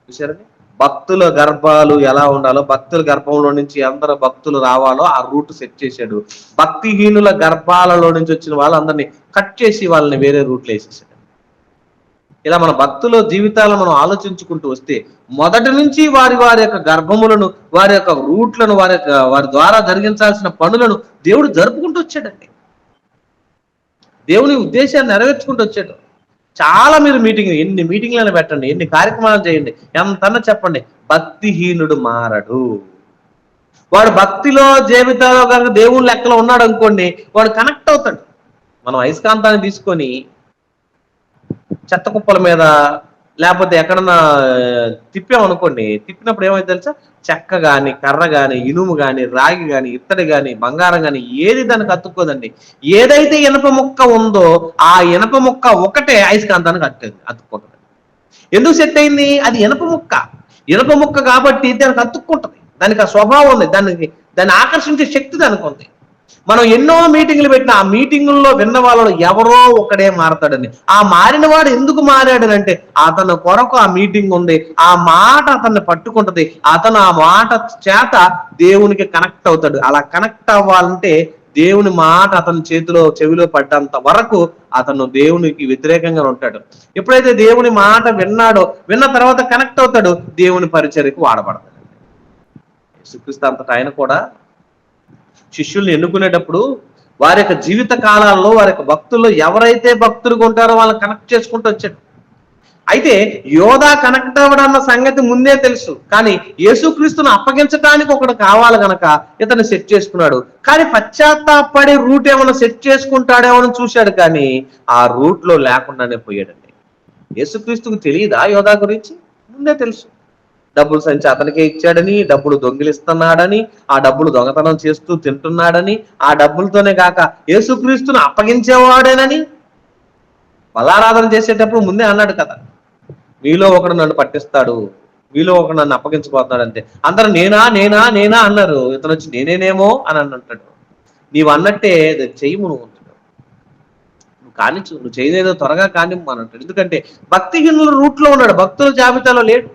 చూసారండి, భక్తుల గర్భాలు ఎలా ఉండాలో, భక్తుల గర్భంలో నుంచి అందరు భక్తులు రావాలో ఆ రూట్ సెట్ చేశాడు. భక్తిహీనుల గర్భాలలో నుంచి వచ్చిన వాళ్ళందరినీ కట్ చేసి వాళ్ళని వేరే రూట్లో వేసేసాడు. ఇలా మన భక్తుల జీవితాలను మనం ఆలోచించుకుంటూ వస్తే మొదటి నుంచి వారి యొక్క గర్భములను, వారి యొక్క రూట్లను, వారి ద్వారా జరిగించాల్సిన పనులను దేవుడు జరుపుకుంటూ వచ్చాడండి. దేవుని ఉద్దేశాన్ని నెరవేర్చుకుంటూ వచ్చాడు. చాలా మీరు ఎన్ని మీటింగ్లను పెట్టండి, ఎన్ని కార్యక్రమాలు చేయండి, ఎంతన్నా చెప్పండి, భక్తిహీనుడు మారడు. వాడు భక్తిలో జీవితాల్లో కనుక దేవుని లెక్కలో ఉన్నాడు అనుకోండి, వాడు కనెక్ట్ అవుతాడు. మనం అయస్కాంతాన్ని తీసుకొని చెత్త కుప్పల మీద లేకపోతే ఎక్కడన్నా తిప్పామనుకోండి, తిప్పినప్పుడు ఏమైంది తెలుసా, చెక్క గాని, కర్ర గాని, ఇనుము గాని, రాగి గాని, ఇత్తడి గాని, బంగారం గాని ఏది దానికి అతుక్కోదండి. ఏదైతే ఇనప ముక్క ఉందో ఆ ఇనప ముక్క ఒకటే అయస్కాంతానికి అతుక్కుంటుంది. ఎందుకు సెట్ అయింది? అది ఇనప ముక్క కాబట్టి దానికి అతుక్కుంటది. దానికి ఆ స్వభావం ఉంది, దాన్ని ఆకర్షించే శక్తి దానికి ఉంది. మనం ఎన్నో మీటింగ్లు పెట్టిన ఆ మీటింగుల్లో విన్న వాళ్ళలో ఎవరో ఒకడే మారతాడని. ఆ మారిన వాడు ఎందుకు మారాడనంటే అతని కొరకు ఆ మీటింగ్ ఉంది, ఆ మాట అతన్ని పట్టుకుంటది, అతను ఆ మాట చేత దేవునికి కనెక్ట్ అవుతాడు. అలా కనెక్ట్ అవ్వాలంటే దేవుని మాట అతని చెవిలో పడ్డంత వరకు అతను దేవునికి వ్యతిరేకంగా ఉంటాడు. ఎప్పుడైతే దేవుని మాట విన్న తర్వాత కనెక్ట్ అవుతాడు, దేవుని పరిచర్యకు వాడబడతాడు. యేసుక్రీస్తు అంతటా ఆయన కూడా శిష్యుల్ని ఎన్నుకునేటప్పుడు వారి యొక్క జీవిత కాలాల్లో, వారి యొక్క భక్తుల్లో ఎవరైతే భక్తులుగా ఉంటారో వాళ్ళని కనెక్ట్ చేసుకుంటూ వచ్చాడు. అయితే యోధా కనెక్ట్ అవ్వడన్న సంగతి ముందే తెలుసు, కానీ యేసుక్రీస్తును అప్పగించడానికి ఒకడు కావాలి గనక ఇతను సెట్ చేసుకున్నాడు. కానీ పశ్చాత్తాపడి రూట్ ఏమైనా సెట్ చేసుకుంటాడేమో చూశాడు, కానీ ఆ రూట్ లో లేకుండానే పోయాడండి. యేసుక్రీస్తుకు తెలియదా యోధా గురించి? ముందే తెలుసు. డబ్బులు సంచి అతనికే ఇచ్చాడని, డబ్బులు దొంగిలిస్తున్నాడని, ఆ డబ్బులు దొంగతనం చేస్తూ తింటున్నాడని, ఆ డబ్బులతోనే కాక యేసుక్రీస్తును అప్పగించేవాడేనని బలారాధన చేసేటప్పుడు ముందే అన్నాడు కదా, మీలో ఒకడు నన్ను పట్టిస్తాడు, మీలో ఒకడు నన్ను అప్పగించబోతున్నాడు. అంటే అందరూ నేనా నేనా నేనా అన్నారు. ఇతను వచ్చి నేనేనేమో అని అంటాడు. నీవు అన్నట్టే చెయ్యము, నువ్వు కానిచ్చు, నువ్వు చేయలేదో త్వరగా కానిమ్ము అని అంటాడు. ఎందుకంటే భక్తిహీనుల రూట్లో ఉన్నాడు, భక్తుల జాబితాలో లేడు.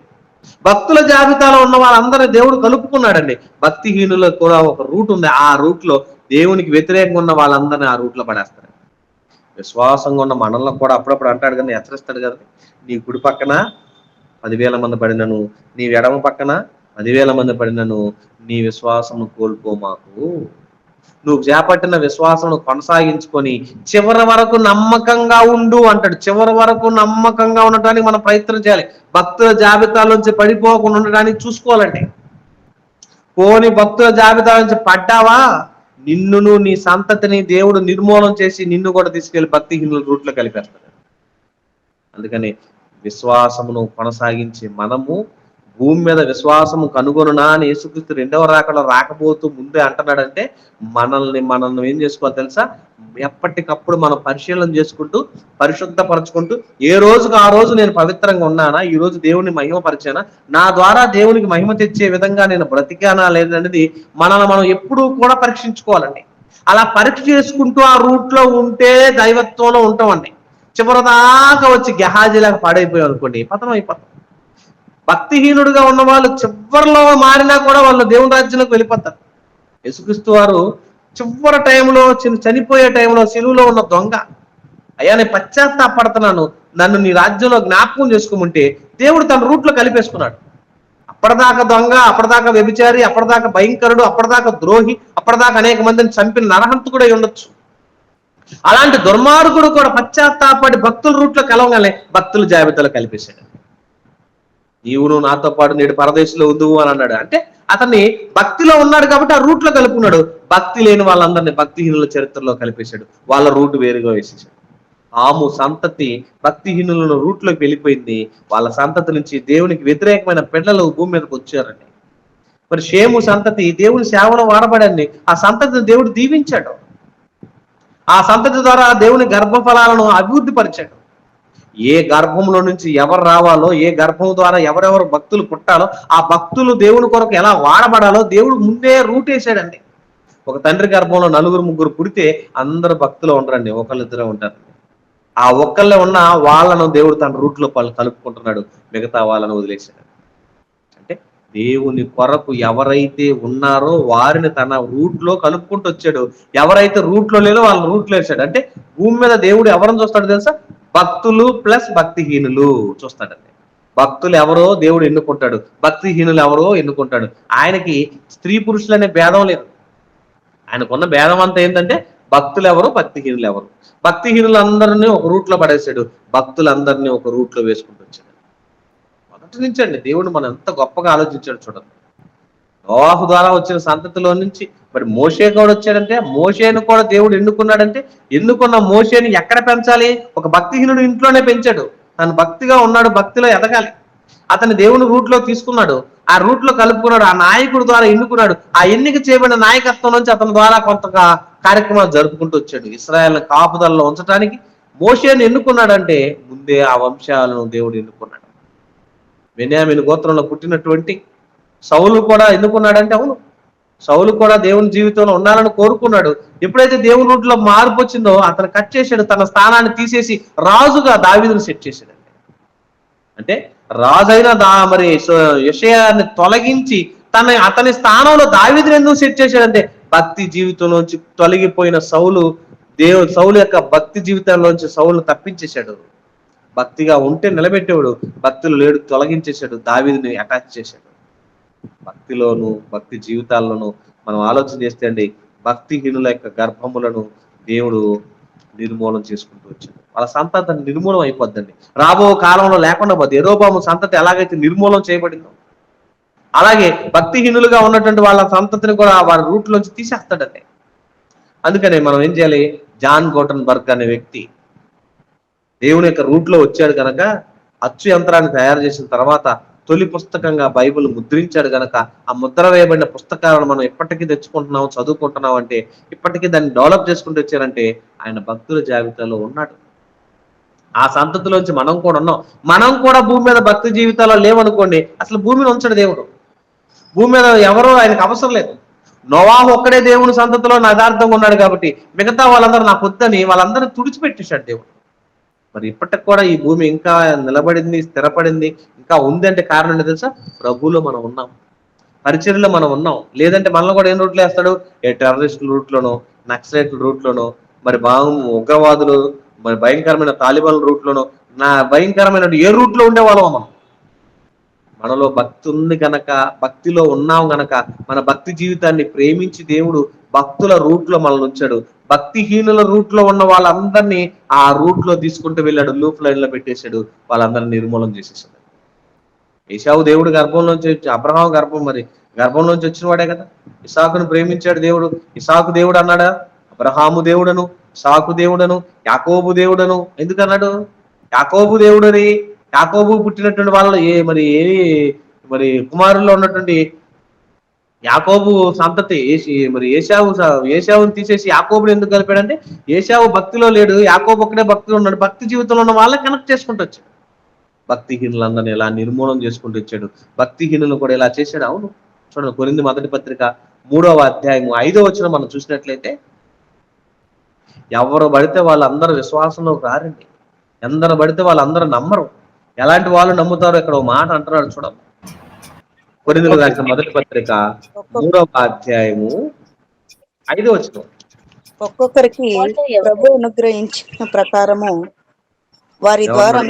భక్తుల జాబితాలో ఉన్న వాళ్ళందరూ దేవుడు కలుపుకున్నాడండి. భక్తిహీనులకు కూడా ఒక రూట్ ఉంది, ఆ రూట్ లో దేవునికి వ్యతిరేకంగా ఉన్న వాళ్ళందరినీ ఆ రూట్ లో పడేస్తాడు. విశ్వాసంగా ఉన్న మనల్ని కూడా అప్పుడప్పుడు అంటాడు కదా, హెచ్చరిస్తాడు కదా, నీ కుడి పక్కన 10,000 మంది పడినను, నీ ఎడమ పక్కన 10,000 మంది పడినను నీ విశ్వాసము కోల్పోమాకు. నువ్వు చేపట్టిన విశ్వాసం కొనసాగించుకొని చివరి వరకు నమ్మకంగా ఉండు అంటాడు. చివరి వరకు నమ్మకంగా ఉండటానికి మనం ప్రయత్నం చేయాలి. భక్తుల జాబితాలోంచి పడిపోకుండా ఉండడానికి చూసుకోవాలండి. పోని భక్తుల జాబితా నుంచి పడ్డావా, నిన్నును నీ సంతతిని దేవుడు నిర్మూలన చేసి నిన్ను కూడా తీసుకెళ్లి భక్తిహీనుల రూట్లో కలిపేస్తాడు. అందుకని విశ్వాసమును కొనసాగించి మనము భూమి మీద విశ్వాసము కనుగొనునా అని యేసుక్రీస్తు రెండవ రాకడ రాకపోతూ ముందే అంటున్నాడంటే మనల్ని ఏం చేసుకోవాలి తెలుసా? ఎప్పటికప్పుడు మనం పరిశీలన చేసుకుంటూ పరిశుద్ధపరచుకుంటూ ఏ రోజుకు ఆ రోజు నేను పవిత్రంగా ఉన్నానా, ఈ రోజు దేవుని మహిమపరిచానా, నా ద్వారా దేవునికి మహిమ తెచ్చే విధంగా నేను బ్రతికానా లేదనేది మనల్ని మనం ఎప్పుడూ కూడా పరీక్షించుకోవాలండి. అలా పరీక్ష చేసుకుంటూ ఆ రూట్ లో ఉంటే దైవత్వంలో ఉంటామండి. చివరిదాకా వచ్చి గెహాజీలాగా పాడైపోయాం అనుకోండి, పతనం అయిపోతాం. భక్తిహీనుడుగా ఉన్న వాళ్ళు చివరిలో మారినా కూడా వాళ్ళు దేవుని రాజ్యంలోకి వెళ్ళిపోతారు. యేసుక్రీస్తు వారు చివరి టైంలో చనిపోయే టైంలో సిలువలో ఉన్న దొంగ, అయ్యా నేను పశ్చాత్తాపడుతున్నాను, నన్ను నీ రాజ్యంలో జ్ఞాపకం చేసుకోమంటే దేవుడు తన రూట్లో కలిపేసుకున్నాడు. అప్పటిదాకా దొంగ, అప్పటిదాకా వ్యభిచారి, అప్పటిదాకా భయంకరుడు, అప్పటిదాకా ద్రోహి, అప్పటిదాకా అనేక మందిని చంపిన నరహంతకుడై ఉండొచ్చు. అలాంటి దుర్మార్గుడు కూడా పశ్చాత్తాపడి భక్తుల రూట్లో కలవగానే భక్తుల జాబితాలో కలిపేశాడు. నీవును నాతో పాటు నేడు పరదేశంలో ఉందువు అని అన్నాడు. అంటే అతన్ని భక్తిలో ఉన్నాడు కాబట్టి ఆ రూట్లో కలుపుకున్నాడు. భక్తి లేని వాళ్ళందరినీ భక్తిహీనుల చరిత్రలో కలిపేశాడు. వాళ్ళ రూట్ వేరుగా వేసేసాడు. ఆము సంతతి భక్తిహీనులను రూట్లోకి వెళ్ళిపోయింది. వాళ్ళ సంతతి నుంచి దేవునికి వ్యతిరేకమైన పిల్లలు భూమి మీదకి వచ్చారండి. మరి షేము సంతతి దేవుని సేవలో వాడబడండి. ఆ సంతతిని దేవుడు దీవించాడు. ఆ సంతతి ద్వారా దేవుని గర్భఫలాలను అభివృద్ధి పరిచాడు. ఏ గర్భంలో నుంచి ఎవరు రావాలో, ఏ గర్భం ద్వారా ఎవరెవరు భక్తులు పుట్టాలో, ఆ భక్తులు దేవుని కొరకు ఎలా వాడబడాలో దేవుడు ముందే రూట్ వేసాడండి. ఒక తండ్రి గర్భంలో 4-3 పుడితే అందరు భక్తులు ఉండరండి, ఒకళ్ళిద్దరే ఉంటారు. ఆ ఒక్కళ్ళే ఉన్న వాళ్ళను దేవుడు తన రూట్లో కలుపుకుంటున్నాడు, మిగతా వాళ్ళను వదిలేశాడు. అంటే దేవుని కొరకు ఎవరైతే ఉన్నారో వారిని తన రూట్లో కలుపుకుంటూ వచ్చాడు. ఎవరైతే రూట్లో లేదో వాళ్ళ రూట్లో వేసాడు. అంటే భూమి మీద దేవుడు ఎవరిని చూస్తాడు తెలుసా? భక్తులు ప్లస్ భక్తిహీనులు చూస్తాడండి. భక్తులు ఎవరో దేవుడు ఎన్నుకుంటాడు, భక్తిహీనులు ఎవరో ఎన్నుకుంటాడు. ఆయనకి స్త్రీ పురుషులు అనే భేదం లేదు. ఆయనకున్న భేదం అంతా ఏంటంటే భక్తులు ఎవరు, భక్తిహీనులు ఎవరు. భక్తిహీనులందరినీ ఒక రూట్లో పడేశాడు, భక్తులందరినీ ఒక రూట్లో వేసుకుంటూ వచ్చాడు. మొదటి నుంచి అండి దేవుడు మనం ఎంత గొప్పగా ఆలోచించాడు చూడండి. నోవాహు ద్వారా వచ్చిన సంతతిలో నుంచి మరి మోషే కూడా వచ్చాడంటే, మోషేను కూడా దేవుడు ఎన్నుకున్నాడంటే, ఎన్నుకున్న మోషేని ఎక్కడ పెంచాలి? ఒక భక్తిహీనుడు ఇంట్లోనే పెంచాడు. తను భక్తిగా ఉన్నాడు, భక్తిలో ఎదగాలి. అతని దేవుని రూట్లో తీసుకున్నాడు, ఆ రూట్లో కలుపుకున్నాడు, ఆ నాయకుడు ద్వారా ఎన్నుకున్నాడు. ఆ ఎన్నిక చేయబడిన నాయకత్వం నుంచి అతని ద్వారా కొంత కార్యక్రమాలు జరుపుకుంటూ వచ్చాడు. ఇశ్రాయేల్ కాపుదలలో ఉంచడానికి మోషేని ఎన్నుకున్నాడంటే ముందే ఆ వంశాలను దేవుడు ఎన్నుకున్నాడు. బెన్యామీను గోత్రంలో పుట్టినటువంటి సౌలు కూడా ఎన్నుకున్నాడంటే అవును, సౌలు కూడా దేవుని జీవితంలో ఉండాలని కోరుకున్నాడు. ఎప్పుడైతే దేవుని రూట్లో మార్పు వచ్చిందో అతను కట్ చేశాడు, తన స్థానాన్ని తీసేసి రాజుగా దావీదును సెట్ చేశాడండి. అంటే రాజైన మరి యెషయాని తొలగించి అతని స్థానంలో దావీదుని ఎందుకు సెట్ చేశాడంటే భక్తి జీవితంలోంచి తొలగిపోయిన సౌలు యొక్క భక్తి జీవితంలోంచి సౌలును తప్పించేశాడు. భక్తిగా ఉంటే నిలబెట్టేవాడు, భక్తులు లేడు తొలగించేశాడు, దావీదుని అటాచ్ చేశాడు. భక్తిలోను భక్తి జీవితాల్లోనూ మనం ఆలోచన చేస్తే అండి భక్తిహీనుల యొక్క గర్భములను దేవుడు నిర్మూలన చేసుకుంటూ వచ్చాడు. వాళ్ళ సంతతి నిర్మూలం అయిపోద్దండి, రాబో కాలంలో లేకుండా పోద్ది. యెరోబాము సంతతి ఎలాగైతే నిర్మూలన చేయబడిందో అలాగే భక్తిహీనులుగా ఉన్నటువంటి వాళ్ళ సంతతిని కూడా వారి రూట్లోంచి తీసేస్తాడండి. అందుకనే మనం ఏం చేయాలి? జాన్ గోటన్బర్గ్ అనే వ్యక్తి దేవుని యొక్క రూట్లో వచ్చాడు కనుక అచ్చు యంత్రాన్ని తయారు చేసిన తర్వాత తొలి పుస్తకంగా బైబిల్ ముద్రించాడు గనక ఆ ముద్ర వేయబడిన పుస్తకాలను మనం ఎప్పటికీ తెచ్చుకుంటున్నాం, చదువుకుంటున్నాం అంటే, ఇప్పటికీ దాన్ని డెవలప్ చేసుకుంటూ వచ్చారంటే ఆయన భక్తుల జాబితాలో ఉన్నాడు. ఆ సంతతిలోంచి మనం కూడా ఉన్నాం. మనం కూడా భూమి మీద భక్తి జీవితాల్లో లేవనుకోండి, అసలు భూమిని ఉంచడు దేవుడు. భూమి మీద ఎవరో ఆయనకు అవసరం లేదు. నోవాహు ఒక్కడే దేవుని సంతతిలో యథార్థంగా ఉన్నాడు కాబట్టి మిగతా వాళ్ళందరూ నాకు వద్దని వాళ్ళందరినీ తుడిచిపెట్టేశాడు దేవుడు. మరి ఇప్పటికి కూడా ఈ భూమి ఇంకా నిలబడింది, స్థిరపడింది, ఇంకా ఉంది అంటే కారణం ఏంటో తెలుసా? ప్రభువులో మనం ఉన్నాం, పరిచర్యలో మనం ఉన్నాం. లేదంటే మనలో కూడా ఏం రూట్లో వేస్తాడు? ఏ టెర్రరిస్టుల రూట్లోనో, నక్సలైట్ల రూట్లోనో, మరి ఉగ్రవాదులు, మరి భయంకరమైన తాలిబాన్ల రూట్లోనో, భయంకరమైన ఏ రూట్లో ఉండేవాళ్ళం మనం. మనలో భక్తి ఉంది గనక, భక్తిలో ఉన్నాం గనక మన భక్తి జీవితాన్ని ప్రేమించి దేవుడు భక్తుల రూట్లో మనల్ని ఉంచాడు. భక్తిహీనుల రూట్లో ఉన్న వాళ్ళందరినీ ఆ రూట్లో తీసుకుంటూ వెళ్ళాడు, లూప్ లైన్ లో పెట్టేశాడు, వాళ్ళందరినీ నిర్మూలన చేసేసాడు. ఏశావు దేవుడు గర్భంలోంచి అబ్రహాం గర్భంలోంచి వచ్చిన వాడే కదా. ఇసాకును ప్రేమించాడు దేవుడు. ఇసాకు దేవుడు అన్నాడా? అబ్రహాము దేవుడను, ఇసాకు దేవుడను, యాకోబు దేవుడను ఎందుకన్నాడు? యాకోబు దేవుడని యాకోబు పుట్టినటువంటి వాళ్ళు మరి కుమారుల్లో ఉన్నటువంటి యాకోబు సంతతి ఏశావుని తీసేసి యాకోబుని ఎందుకు కలిపాడంటే ఏశావు భక్తిలో లేడు, యాకోబు ఒక్కడే భక్తిలో ఉన్నాడు. భక్తి జీవితంలో ఉన్న వాళ్ళని కనెక్ట్ చేసుకుంటూ వచ్చాడు. భక్తిహీనులందరినీ ఇలా నిర్మూలన చేసుకుంటూ వచ్చాడు. భక్తిహీనులు కూడా ఇలా చేశాడు. అవును, చూడండి కొరింథీ మొదటి పత్రిక 3వ అధ్యాయం 5వ వచనం మనం చూసినట్లయితే, ఎవరు పడితే వాళ్ళందరూ విశ్వాసంలోకి రారండి, ఎందరు పడితే వాళ్ళందరూ నమ్మరు. ఎలాంటి వాళ్ళు నమ్ముతారో ఇక్కడ ఒక మాట అంటున్నాడు చూడండి. కొరింథీయులకు రాసిన మొదటి పత్రిక 3వ అధ్యాయము 5వ వచనం.
ఒక్కొక్కరికి ప్రభు అనుగ్రహించిన ప్రకారము వారి ద్వారా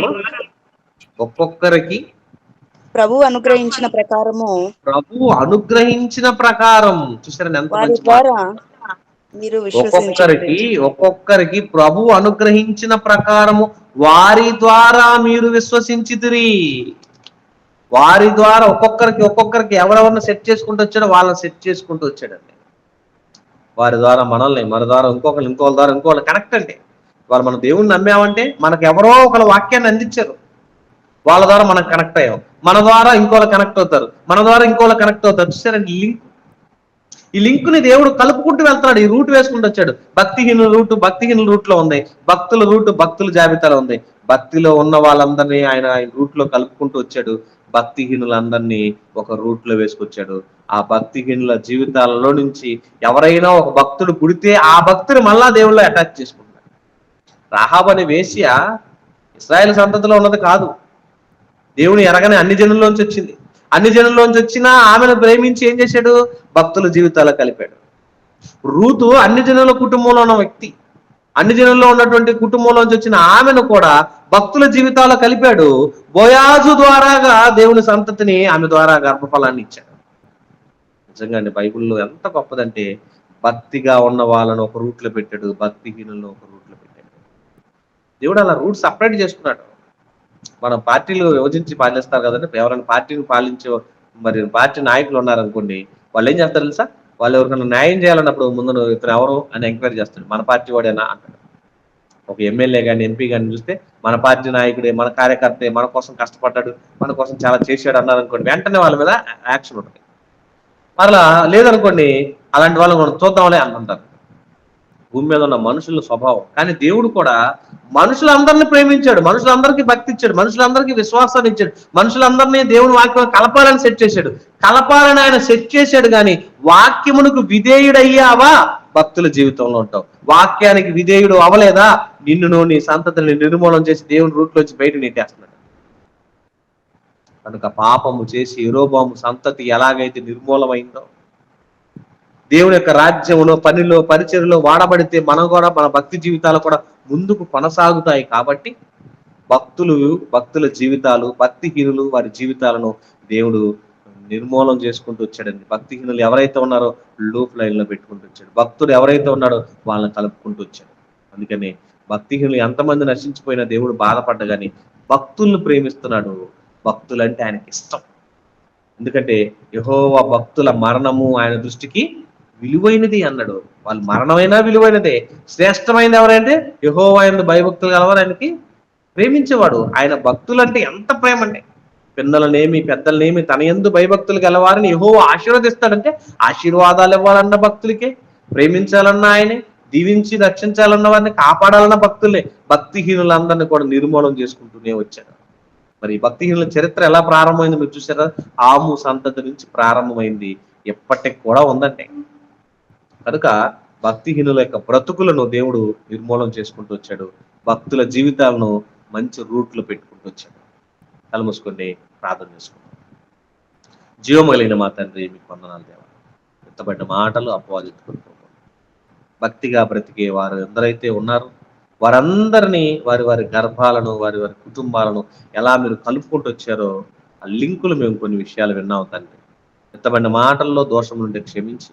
ఒక్కొక్కరికి
ప్రభు అనుగ్రహించిన ప్రకారము
చూసారండి ఎంత
వారి
మంచి మాట.
ద్వారా మీరు
ఒక్కొక్కరికి ప్రభు అనుగ్రహించిన ప్రకారము వారి ద్వారా మీరు విశ్వసించితిరి. వారి ద్వారా ఒక్కొక్కరికి ఎవరెవరిని సెట్ చేసుకుంటూ వచ్చాడో వాళ్ళని సెట్ చేసుకుంటూ వచ్చాడండి. వారి ద్వారా మనల్ని, మన ద్వారా ఇంకొకరి ద్వారా ఇంకొకరు కనెక్ట్. అంటే వారు మన దేవుణ్ణి నమ్మామంటే మనకు ఎవరో ఒకరు వాక్యాన్ని అందించారు, వాళ్ళ ద్వారా మనం కనెక్ట్ అయ్యాం. మన ద్వారా ఇంకోళ్ళు కనెక్ట్ అవుతారు, మన ద్వారా ఇంకోళ్ళు కనెక్ట్ అవుతారు. చూసారండి లింక్. ఈ లింక్ ని దేవుడు కలుపుకుంటూ వెళ్తున్నాడు. ఈ రూట్ వేసుకుంటూ వచ్చాడు. భక్తిహీనుల రూట్ లో ఉంది, భక్తుల రూట్ భక్తుల జాబితాలో ఉంది. భక్తిలో ఉన్న వాళ్ళందరినీ ఆయన రూట్ లో కలుపుకుంటూ వచ్చాడు. భక్తిహీనులందరినీ ఒక రూట్ లో వేసుకొచ్చాడు. ఆ భక్తిహీనుల జీవితాలలో నుంచి ఎవరైనా ఒక భక్తుడు పుడితే ఆ భక్తుని మళ్ళా దేవుళ్ళు అటాచ్ చేసుకుంటాడు. రాహాబు అనే వేశ్య ఇశ్రాయేలు సంతతిలో ఉన్నది కాదు, దేవుని ఎరగని అన్ని జనుల్లోంచి వచ్చింది. అన్ని జనుల్లోంచి వచ్చినా ఆమెను ప్రేమించి ఏం చేశాడు? భక్తుల జీవితాల్లో కలిపాడు. రూతు అన్ని జనుల కుటుంబంలో ఉన్న వ్యక్తి, అన్ని జనుల్లో ఉన్నటువంటి కుటుంబంలోంచి వచ్చిన ఆమెను కూడా భక్తుల జీవితాల్లో కలిపాడు. బోయాజు ద్వారాగా దేవుని సంతతిని ఆమె ద్వారా గర్భఫలాన్ని ఇచ్చాడు. నిజంగా అండి, బైబిల్లో ఎంత గొప్పదంటే భక్తిగా ఉన్న వాళ్ళను ఒక రూట్లో పెట్టాడు, భక్తిహీనులను ఒక రూట్లో పెట్టాడు. దేవుడు అలా రూట్ సపరేట్ చేసుకున్నాడు. మన పార్టీలు విభజించి పాలిస్తారు కదండి. ఎవరైనా పార్టీని పాలించే పార్టీ నాయకులు ఉన్నారనుకోండి, వాళ్ళు ఏం చేస్తారు తెలుసా? వాళ్ళు ఎవరికైనా న్యాయం చేయాలన్నప్పుడు ముందు ఇతను ఎవరు అని ఎంక్వైరీ చేస్తాడు. మన పార్టీ వాడేనా అంటాడు. ఒక ఎమ్మెల్యే కానీ ఎంపీ కానీ చూస్తే మన పార్టీ నాయకుడే, మన కార్యకర్తే, మన కోసం కష్టపడ్డాడు, మన కోసం చాలా చేశాడు అన్నారు అనుకోండి, వెంటనే వాళ్ళ మీద యాక్షన్ ఉంటుంది. మరలా లేదనుకోండి, అలాంటి వాళ్ళని మనం చూద్దాంలే అంటారు. భూమి మీద ఉన్న మనుషుల స్వభావం. కానీ దేవుడు కూడా మనుషులందరినీ ప్రేమించాడు, మనుషులందరికీ భక్తి ఇచ్చాడు, మనుషులందరికీ విశ్వాసాన్ని ఇచ్చాడు, మనుషులందరినీ దేవుని వాక్యం కలపాలని సెట్ చేశాడు. కలపాలని ఆయన సెట్ చేశాడు. కానీ వాక్యమునకు విధేయుడయ్యావా భక్తుల జీవితంలో ఉంటావు. వాక్యానికి విధేయుడు అవలేదా నిన్ను నీ సంతతిని నిర్మూలన చేసి దేవుని రూట్లోంచి బయట నెట్టేస్తున్నాడు. కనుక పాపము చేసి యెరోబాము సంతతి ఎలాగైతే నిర్మూలమైందో, దేవుని యొక్క రాజ్యంలో పనిలో పరిచర్యలో వాడబడితే మనం కూడా మన భక్తి జీవితాలు కూడా ముందుకు కొనసాగుతాయి. కాబట్టి భక్తుల జీవితాలు, భక్తిహీనులు వారి జీవితాలను దేవుడు నిర్మూలన చేసుకుంటూ వచ్చాడండి. భక్తిహీనులు ఎవరైతే ఉన్నారో లూప్ లైన్ లో పెట్టుకుంటూ వచ్చాడు, భక్తుడు ఎవరైతే ఉన్నాడో వాళ్ళని కలుపుకుంటూ వచ్చాడు. అందుకని భక్తిహీనులు ఎంతమంది నశించిపోయినా దేవుడు బాధపడ్డగాని భక్తులను ప్రేమిస్తున్నాడు. భక్తులంటే ఆయనకి ఇష్టం. ఎందుకంటే యెహోవా భక్తుల మరణము ఆయన దృష్టికి విలువైనది అన్నాడు. వాళ్ళు మరణమైనా విలువైనదే. శ్రేష్టమైనది ఎవరంటే యెహోవా యందు భయభక్తులు గలవారు ఆయనకి ప్రేమించేవాడు. ఆయన భక్తులంటే ఎంత ప్రేమ అండి. పిల్లలనేమి పెద్దలనేమి తన యందు భయభక్తులు గలవారిని యెహోవా ఆశీర్వదిస్తాడంటే ఆశీర్వాదాలు ఇవ్వాలన్న భక్తులకే, ప్రేమించాలన్న ఆయనే, దీవించి రక్షించాలన్న వారిని కాపాడాలన్న భక్తులే. భక్తిహీనులందరినీ కూడా నిర్మూలన చేసుకుంటూనే వచ్చాడు. మరి భక్తిహీనుల చరిత్ర ఎలా ప్రారంభమైంది మీరు చూసారా? ఆము సంతతి నుంచి ప్రారంభమైంది, ఎప్పటికి కూడా ఉందంటే. కనుక భక్తిహీనుల యొక్క బ్రతుకులను దేవుడు నిర్మూలన చేసుకుంటూ వచ్చాడు. భక్తుల జీవితాలను మంచి రూట్లో పెట్టుకుంటూ వచ్చాడు. కళ్ళు మూసుకొని ప్రార్థన చేసుకుంటాం. జీవము కలిగిన మా తండ్రి, మీకు వందనాలు దేవా. ఎత్తబడ్డ మాటలు అపవాదించుకుంటూ భక్తిగా బ్రతికే వారు ఎందరైతే ఉన్నారో వారందరినీ వారి వారి గర్భాలను, వారి వారి కుటుంబాలను ఎలా మీరు కలుపుకుంటూ వచ్చారో ఆ లింకులు మేము కొన్ని విషయాలు విన్నాం తండ్రి. ఎత్తబడిన మాటల్లో దోషం నుండి క్షమించి,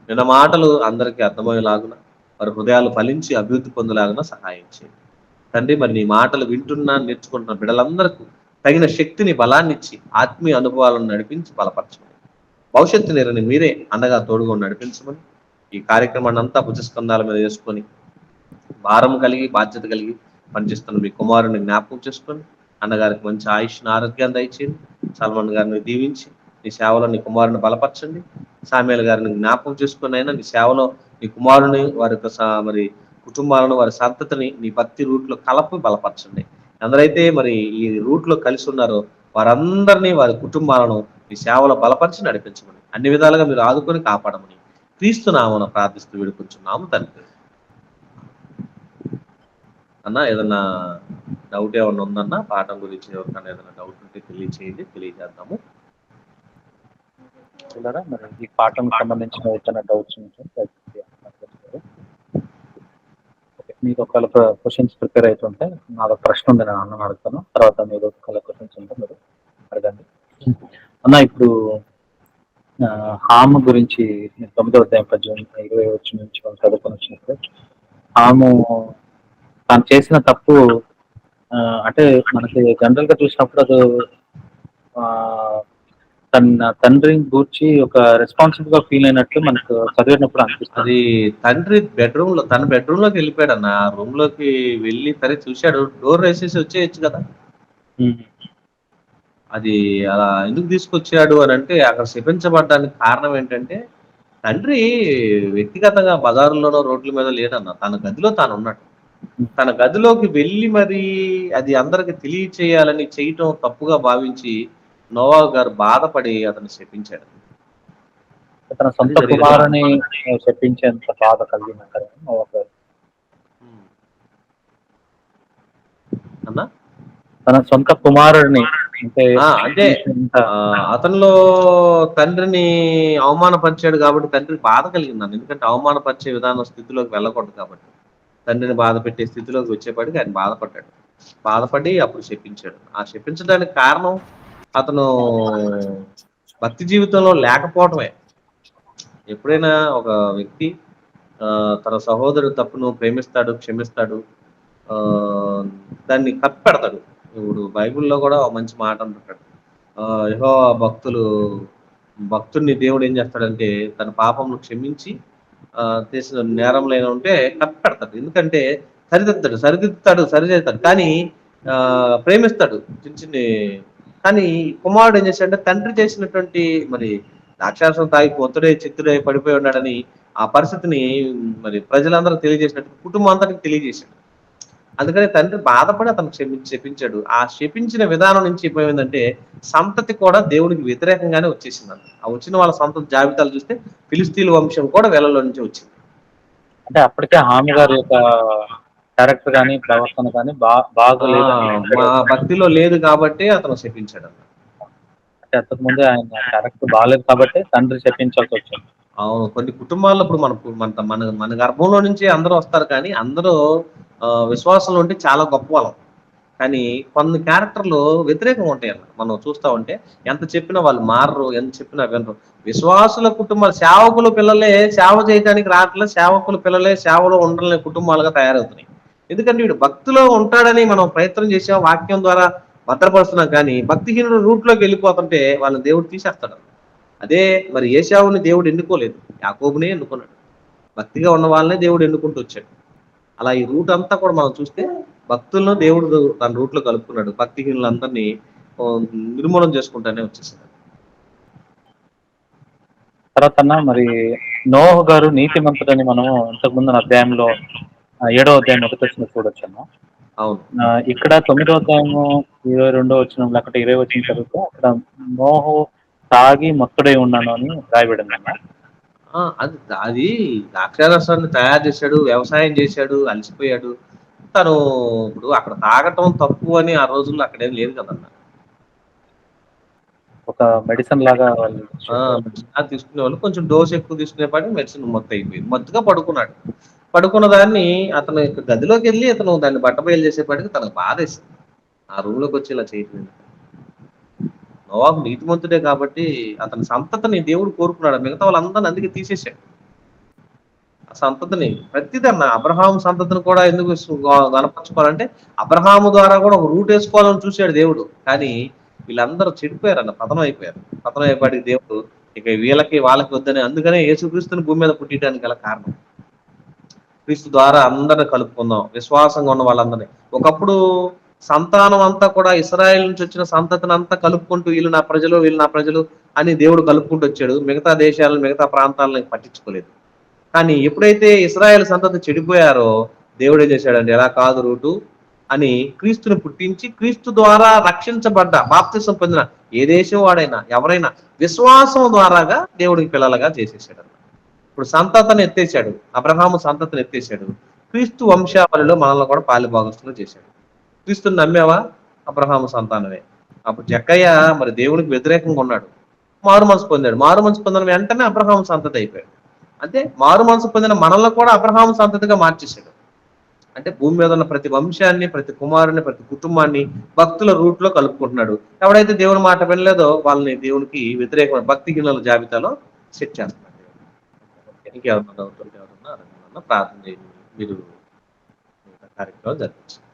విన్న మాటలు అందరికీ అర్థమయ్యేలాగున, వారి హృదయాలు ఫలించి అభివృద్ధి పొందేలాగున సహాయం చేయండి తండ్రి. మరి నీ మాటలు వింటున్నా నేర్చుకుంటున్న బిడ్డలందరికీ తగిన శక్తిని, బలాన్ని ఇచ్చి ఆత్మీయ అనుభవాలను నడిపించి బలపరచమని, భవిష్యత్తు నీరుని మీరే అండగా తోడుగా నడిపించమని, ఈ కార్యక్రమాన్ని అంతా భుజస్కంధాల మీద వేసుకొని భారం కలిగి బాధ్యత కలిగి పనిచేస్తున్న మీ కుమారుని జ్ఞాపకం చేసుకొని అన్నగారికి మంచి ఆయుష్ని ఆరోగ్యాన్ని దయచేయండి. సల్మాన్ గారిని దీవించి నీ సేవలో నీ కుమారుని బలపరచండి. సామ్యాల్ గారిని జ్ఞాపకం చేసుకుని అయినా నీ సేవలో నీ కుమారుని వారి యొక్క మరి కుటుంబాలను వారి సంతతిని నీ భక్తి రూట్లో కలపి బలపరచండి. ఎందరైతే మరి ఈ రూట్లో కలిసి ఉన్నారో వారందరినీ వారి కుటుంబాలను ఈ సేవలో బలపరిచి నడిపించమని అన్ని విధాలుగా మీరు ఆదుకొని కాపాడమని క్రీస్తు నామమున ప్రార్థిస్తూ వేడుకుంటున్నాము తండ్రి. అన్న ఏదన్నా డౌట్ ఏమన్నా ఉందన్న పాఠం గురించి ఎవరికైనా ఏదైనా డౌట్ ఉంటే తెలియచేయండి, తెలియజేద్దాము.
చూడరా మరి ఈ పాఠం సంబంధించిన ఏదైనా డౌట్స్ ఉంటే మీకు ఒకవేళ క్వశ్చన్స్ ప్రిపేర్ అవుతుంటే నాది ప్రశ్న ఉంది, నేను అన్న అడుగుతాను. తర్వాత మీరు ఒకవేళ క్వశ్చన్స్ ఉంటే మీరు అడగండి. అన్న ఇప్పుడు హాము గురించి 9వ అధ్యాయం 18 నుంచి మనం చదువుకొని వచ్చినప్పుడు హాము తాను చేసిన తప్పు అంటే మనకి జనరల్ గా చూసినప్పుడు అది తన తండ్రిని గూర్చి ఒక రెస్పాన్సిబుల్ గా ఫీల్ అయినట్లు మనకు చదివినప్పుడు అనిపిస్తుంది.
అది తండ్రి తన బెడ్రూమ్ లోకి వెళ్ళిపోయాడు అన్న. ఆ రూమ్ లోకి వెళ్ళి సరే చూశాడు, డోర్ వేసేసి వచ్చేయచ్చు కదా. అది అలా ఎందుకు తీసుకొచ్చాడు అని అంటే అక్కడ శపించబడ్డానికి కారణం ఏంటంటే తండ్రి వ్యక్తిగతంగా బజారులోనో రోడ్ల మీద లేడన్న, తన గదిలో తాను ఉన్నాడు. తన గదిలోకి వెళ్ళి మరి అది అందరికి తెలియచేయాలని చేయటం తప్పుగా భావించి నోవా గారు బాధపడి అతను శపించాడు.
తన సొంత కుమారుని శపించేంత బాధ కలిగిన
అన్నా
తన సొంత కుమారుడిని
అంటే అతనిలో తండ్రిని అవమానపరిచాడు కాబట్టి తండ్రికి బాధ కలిగింది. ఎందుకంటే అవమానపరిచే విధానం స్థితిలోకి వెళ్ళకూడదు కాబట్టి తండ్రిని బాధ పెట్టే స్థితిలోకి వచ్చేపాటికి ఆయన బాధపడ్డాడు. బాధపడి అప్పుడు శపించాడు. ఆ శపించడానికి కారణం అతను భక్తి జీవితంలో లేకపోవటమే. ఎప్పుడైనా ఒక వ్యక్తి తన సహోదరుడు తప్పును ప్రేమిస్తాడు, క్షమిస్తాడు, దాన్ని కప్పెడతాడు. ఇప్పుడు బైబిల్లో కూడా ఒక మంచి మాట అంటుంటాడు, యెహోవా భక్తుడిని దేవుడు ఏం చేస్తాడంటే తన పాపంను క్షమించి చేసిన నేరంలైనా ఉంటే కప్పెడతాడు. ఎందుకంటే సరిదిద్దుతాడు, కానీ ప్రేమిస్తాడు చిన్న చిన్ని. కానీ కుమారుడు ఏం చేశాడంటే తండ్రి చేసినటువంటి మరి ద్రాక్షారసం తాగి ఒత్తుడే చిత్తుడే పడిపోయి ఉన్నాడని ఆ పరిస్థితిని మరి ప్రజలందరూ తెలియజేసినట్టు కుటుంబం అంతటికి తెలియజేశాడు. అందుకని తండ్రి బాధపడి అతను శపించాడు. ఆ శపించిన విధానం నుంచి ఏమైందంటే సంతతి కూడా దేవుడికి వ్యతిరేకంగానే వచ్చేసిందంట. ఆ వచ్చిన వాళ్ళ సంతతి జాబితాలు చూస్తే ఫిలిస్తీన్ల వంశం కూడా వేలలో నుంచి వచ్చింది.
అంటే అప్పటికే హామీ గారి యొక్క క్యారెక్టర్ కానీ ప్రవర్తన కానీ బాగలేదు,
భక్తిలో లేదు కాబట్టి అతను శపించాడు.
అంటే అంతకు ముందే ఆయన క్యారెక్టర్ బాగాలేదు కాబట్టి తండ్రి శపించాల్సి వచ్చింది.
అవును, కొన్ని కుటుంబాల్లో ఇప్పుడు మన గర్భంలో నుంచి అందరూ వస్తారు, కానీ అందరూ విశ్వాసంలో ఉంటే చాలా గొప్ప వాళ్ళం. కానీ కొన్ని క్యారెక్టర్లు వ్యతిరేకంగా ఉంటాయి అన్న. మనం చూస్తూ ఉంటే ఎంత చెప్పినా వాళ్ళు మారరు, ఎంత చెప్పినా వినరు. విశ్వాసుల కుటుంబాలు సేవకుల పిల్లలే సేవ చేయడానికి రావట్లేదు, సేవకుల పిల్లలే సేవలో ఉండలేని కుటుంబాలుగా తయారవుతున్నాయి. ఎందుకంటే వీడు భక్తిలో ఉంటాడని మనం ప్రయత్నం చేసాం, వాక్యం ద్వారా భద్రపరుస్తున్నాం, కానీ భక్తిహీనుడు రూట్లోకి వెళ్ళిపోతుంటే వాళ్ళని దేవుడు తీసేస్తాడు. అదే మరి ఏశావుని దేవుడు ఎన్నుకోలేదు, యాకోబునే ఎన్నుకున్నాడు. భక్తిగా ఉన్న వాళ్ళనే దేవుడు ఎన్నుకుంటూ వచ్చాడు. అలా ఈ రూట్ అంతా కూడా మనం చూస్తే భక్తులను దేవుడు తన రూట్లో కలుపుకున్నాడు, భక్తిహీనులందరినీ నిర్మూలన చేసుకుంటానే వచ్చేసాడు.
తర్వాత మరి నోహు గారు నీతిమంతుడని మనం ఇంతకుముందు అధ్యాయంలో 7వ అధ్యాయం 1వ వచనం చూడొచ్చు అన్న.
అవును,
ఇక్కడ 9వ అధ్యాయము 22వ వచనం లేకపోతే 20వ వచనం చదివితే అక్కడ నోహు తాగి మత్తుడై ఉన్నాను అని రాయబడింది అన్న.
అది ద్రాక్షారసాన్ని తయారు చేశాడు, వ్యవసాయం చేశాడు, అలసిపోయాడు. తను ఇప్పుడు అక్కడ తాగటం తప్పు అని ఆ రోజుల్లో అక్కడేం లేదు కదన్న.
ఒక మెడిసిన్ లాగా
తీసుకునే వాళ్ళు కొంచెం డోస్ ఎక్కువ తీసుకునేపాటి మెడిసిన్ మొత్తం అయిపోయింది. మత్తుగా పడుకున్న దాన్ని అతను గదిలోకి వెళ్ళి అతను దాన్ని బట్టబయలు చేసేపాటికి తనకు బాధేసింది. ఆ రూమ్ లోకి వచ్చి ఇలా చేయట్లేదు. నోవాహు నీతిమంతుడే కాబట్టి అతని సంతతిని దేవుడు కోరుకున్నాడు, మిగతా వాళ్ళందరినీ అందుకే తీసేశాడు. ఆ సంతతిని ప్రతిదన్న అబ్రహాము సంతతిని కూడా ఎందుకు గనపరచుకోవాలంటే అబ్రహాము ద్వారా కూడా ఒక రూట్ వేసుకోవాలని చూశాడు దేవుడు. కానీ వీళ్ళందరూ చెడిపోయారన్న, పతనం అయిపోయాడికి దేవుడు ఇక వీళ్ళకి వాళ్ళకి వద్దని, అందుకనే యేసుక్రీస్తుని భూమి మీద పుట్టడానికి గల కారణం క్రీస్తు ద్వారా అందరిని కలుపుకుందాం, విశ్వాసంగా ఉన్న వాళ్ళందరినీ. ఒకప్పుడు సంతానం అంతా కూడా ఇశ్రాయేల్ నుంచి వచ్చిన సంతతిని అంతా కలుపుకుంటూ వీళ్ళు నా ప్రజలు వీళ్ళు నా ప్రజలు అని దేవుడు కలుపుకుంటూ వచ్చాడు. మిగతా దేశాలను మిగతా ప్రాంతాలను పట్టించుకోలేదు. కానీ ఎప్పుడైతే ఇశ్రాయేల్ సంతతి చెడిపోయారో దేవుడు ఏం చేశాడండి, ఎలా కాదు రూటు అని క్రీస్తుని పుట్టించి క్రీస్తు ద్వారా రక్షించబడ్డ బాప్తిసం పొందిన ఏ దేశం వాడైనా ఎవరైనా విశ్వాసం ద్వారాగా దేవుడికి పిల్లలుగా చేసేసాడు. ఇప్పుడు సంతతిని ఎత్తేసాడు, అబ్రహాము సంతతిని ఎత్తేసాడు. క్రీస్తు వంశావళిలో మనల్ని కూడా పాలిభాగస్తులు చేశాడు. క్రీస్తుని నమ్మేవా? అబ్రహాము సంతానమే. అప్పుడు జక్కయ్య మరి దేవునికి వ్యతిరేకంగా ఉన్నాడు, మారు మనసు పొందాడు. మారు మనసు పొందిన వెంటనే అబ్రహాము సంతతి అయిపోయాడు. అంటే మారు మనసు పొందిన మనల్ని కూడా అబ్రహాము సంతతిగా మార్చేశాడు. అంటే భూమి మీద ఉన్న ప్రతి వంశాన్ని, ప్రతి కుమారుని, ప్రతి కుటుంబాన్ని భక్తుల రూట్ లో కలుపుకుంటున్నాడు. ఎవడైతే దేవుని మాట వినలేదో వాళ్ళని దేవునికి వ్యతిరేకమైన భక్తిహీనుల జాబితాలో సెట్ చేస్తున్నాడు. ఇంకెవరన్నా డౌట్ ఎవరన్నా ప్రార్థన చేయండి, మీరు కార్యక్రమం జరిపించండి.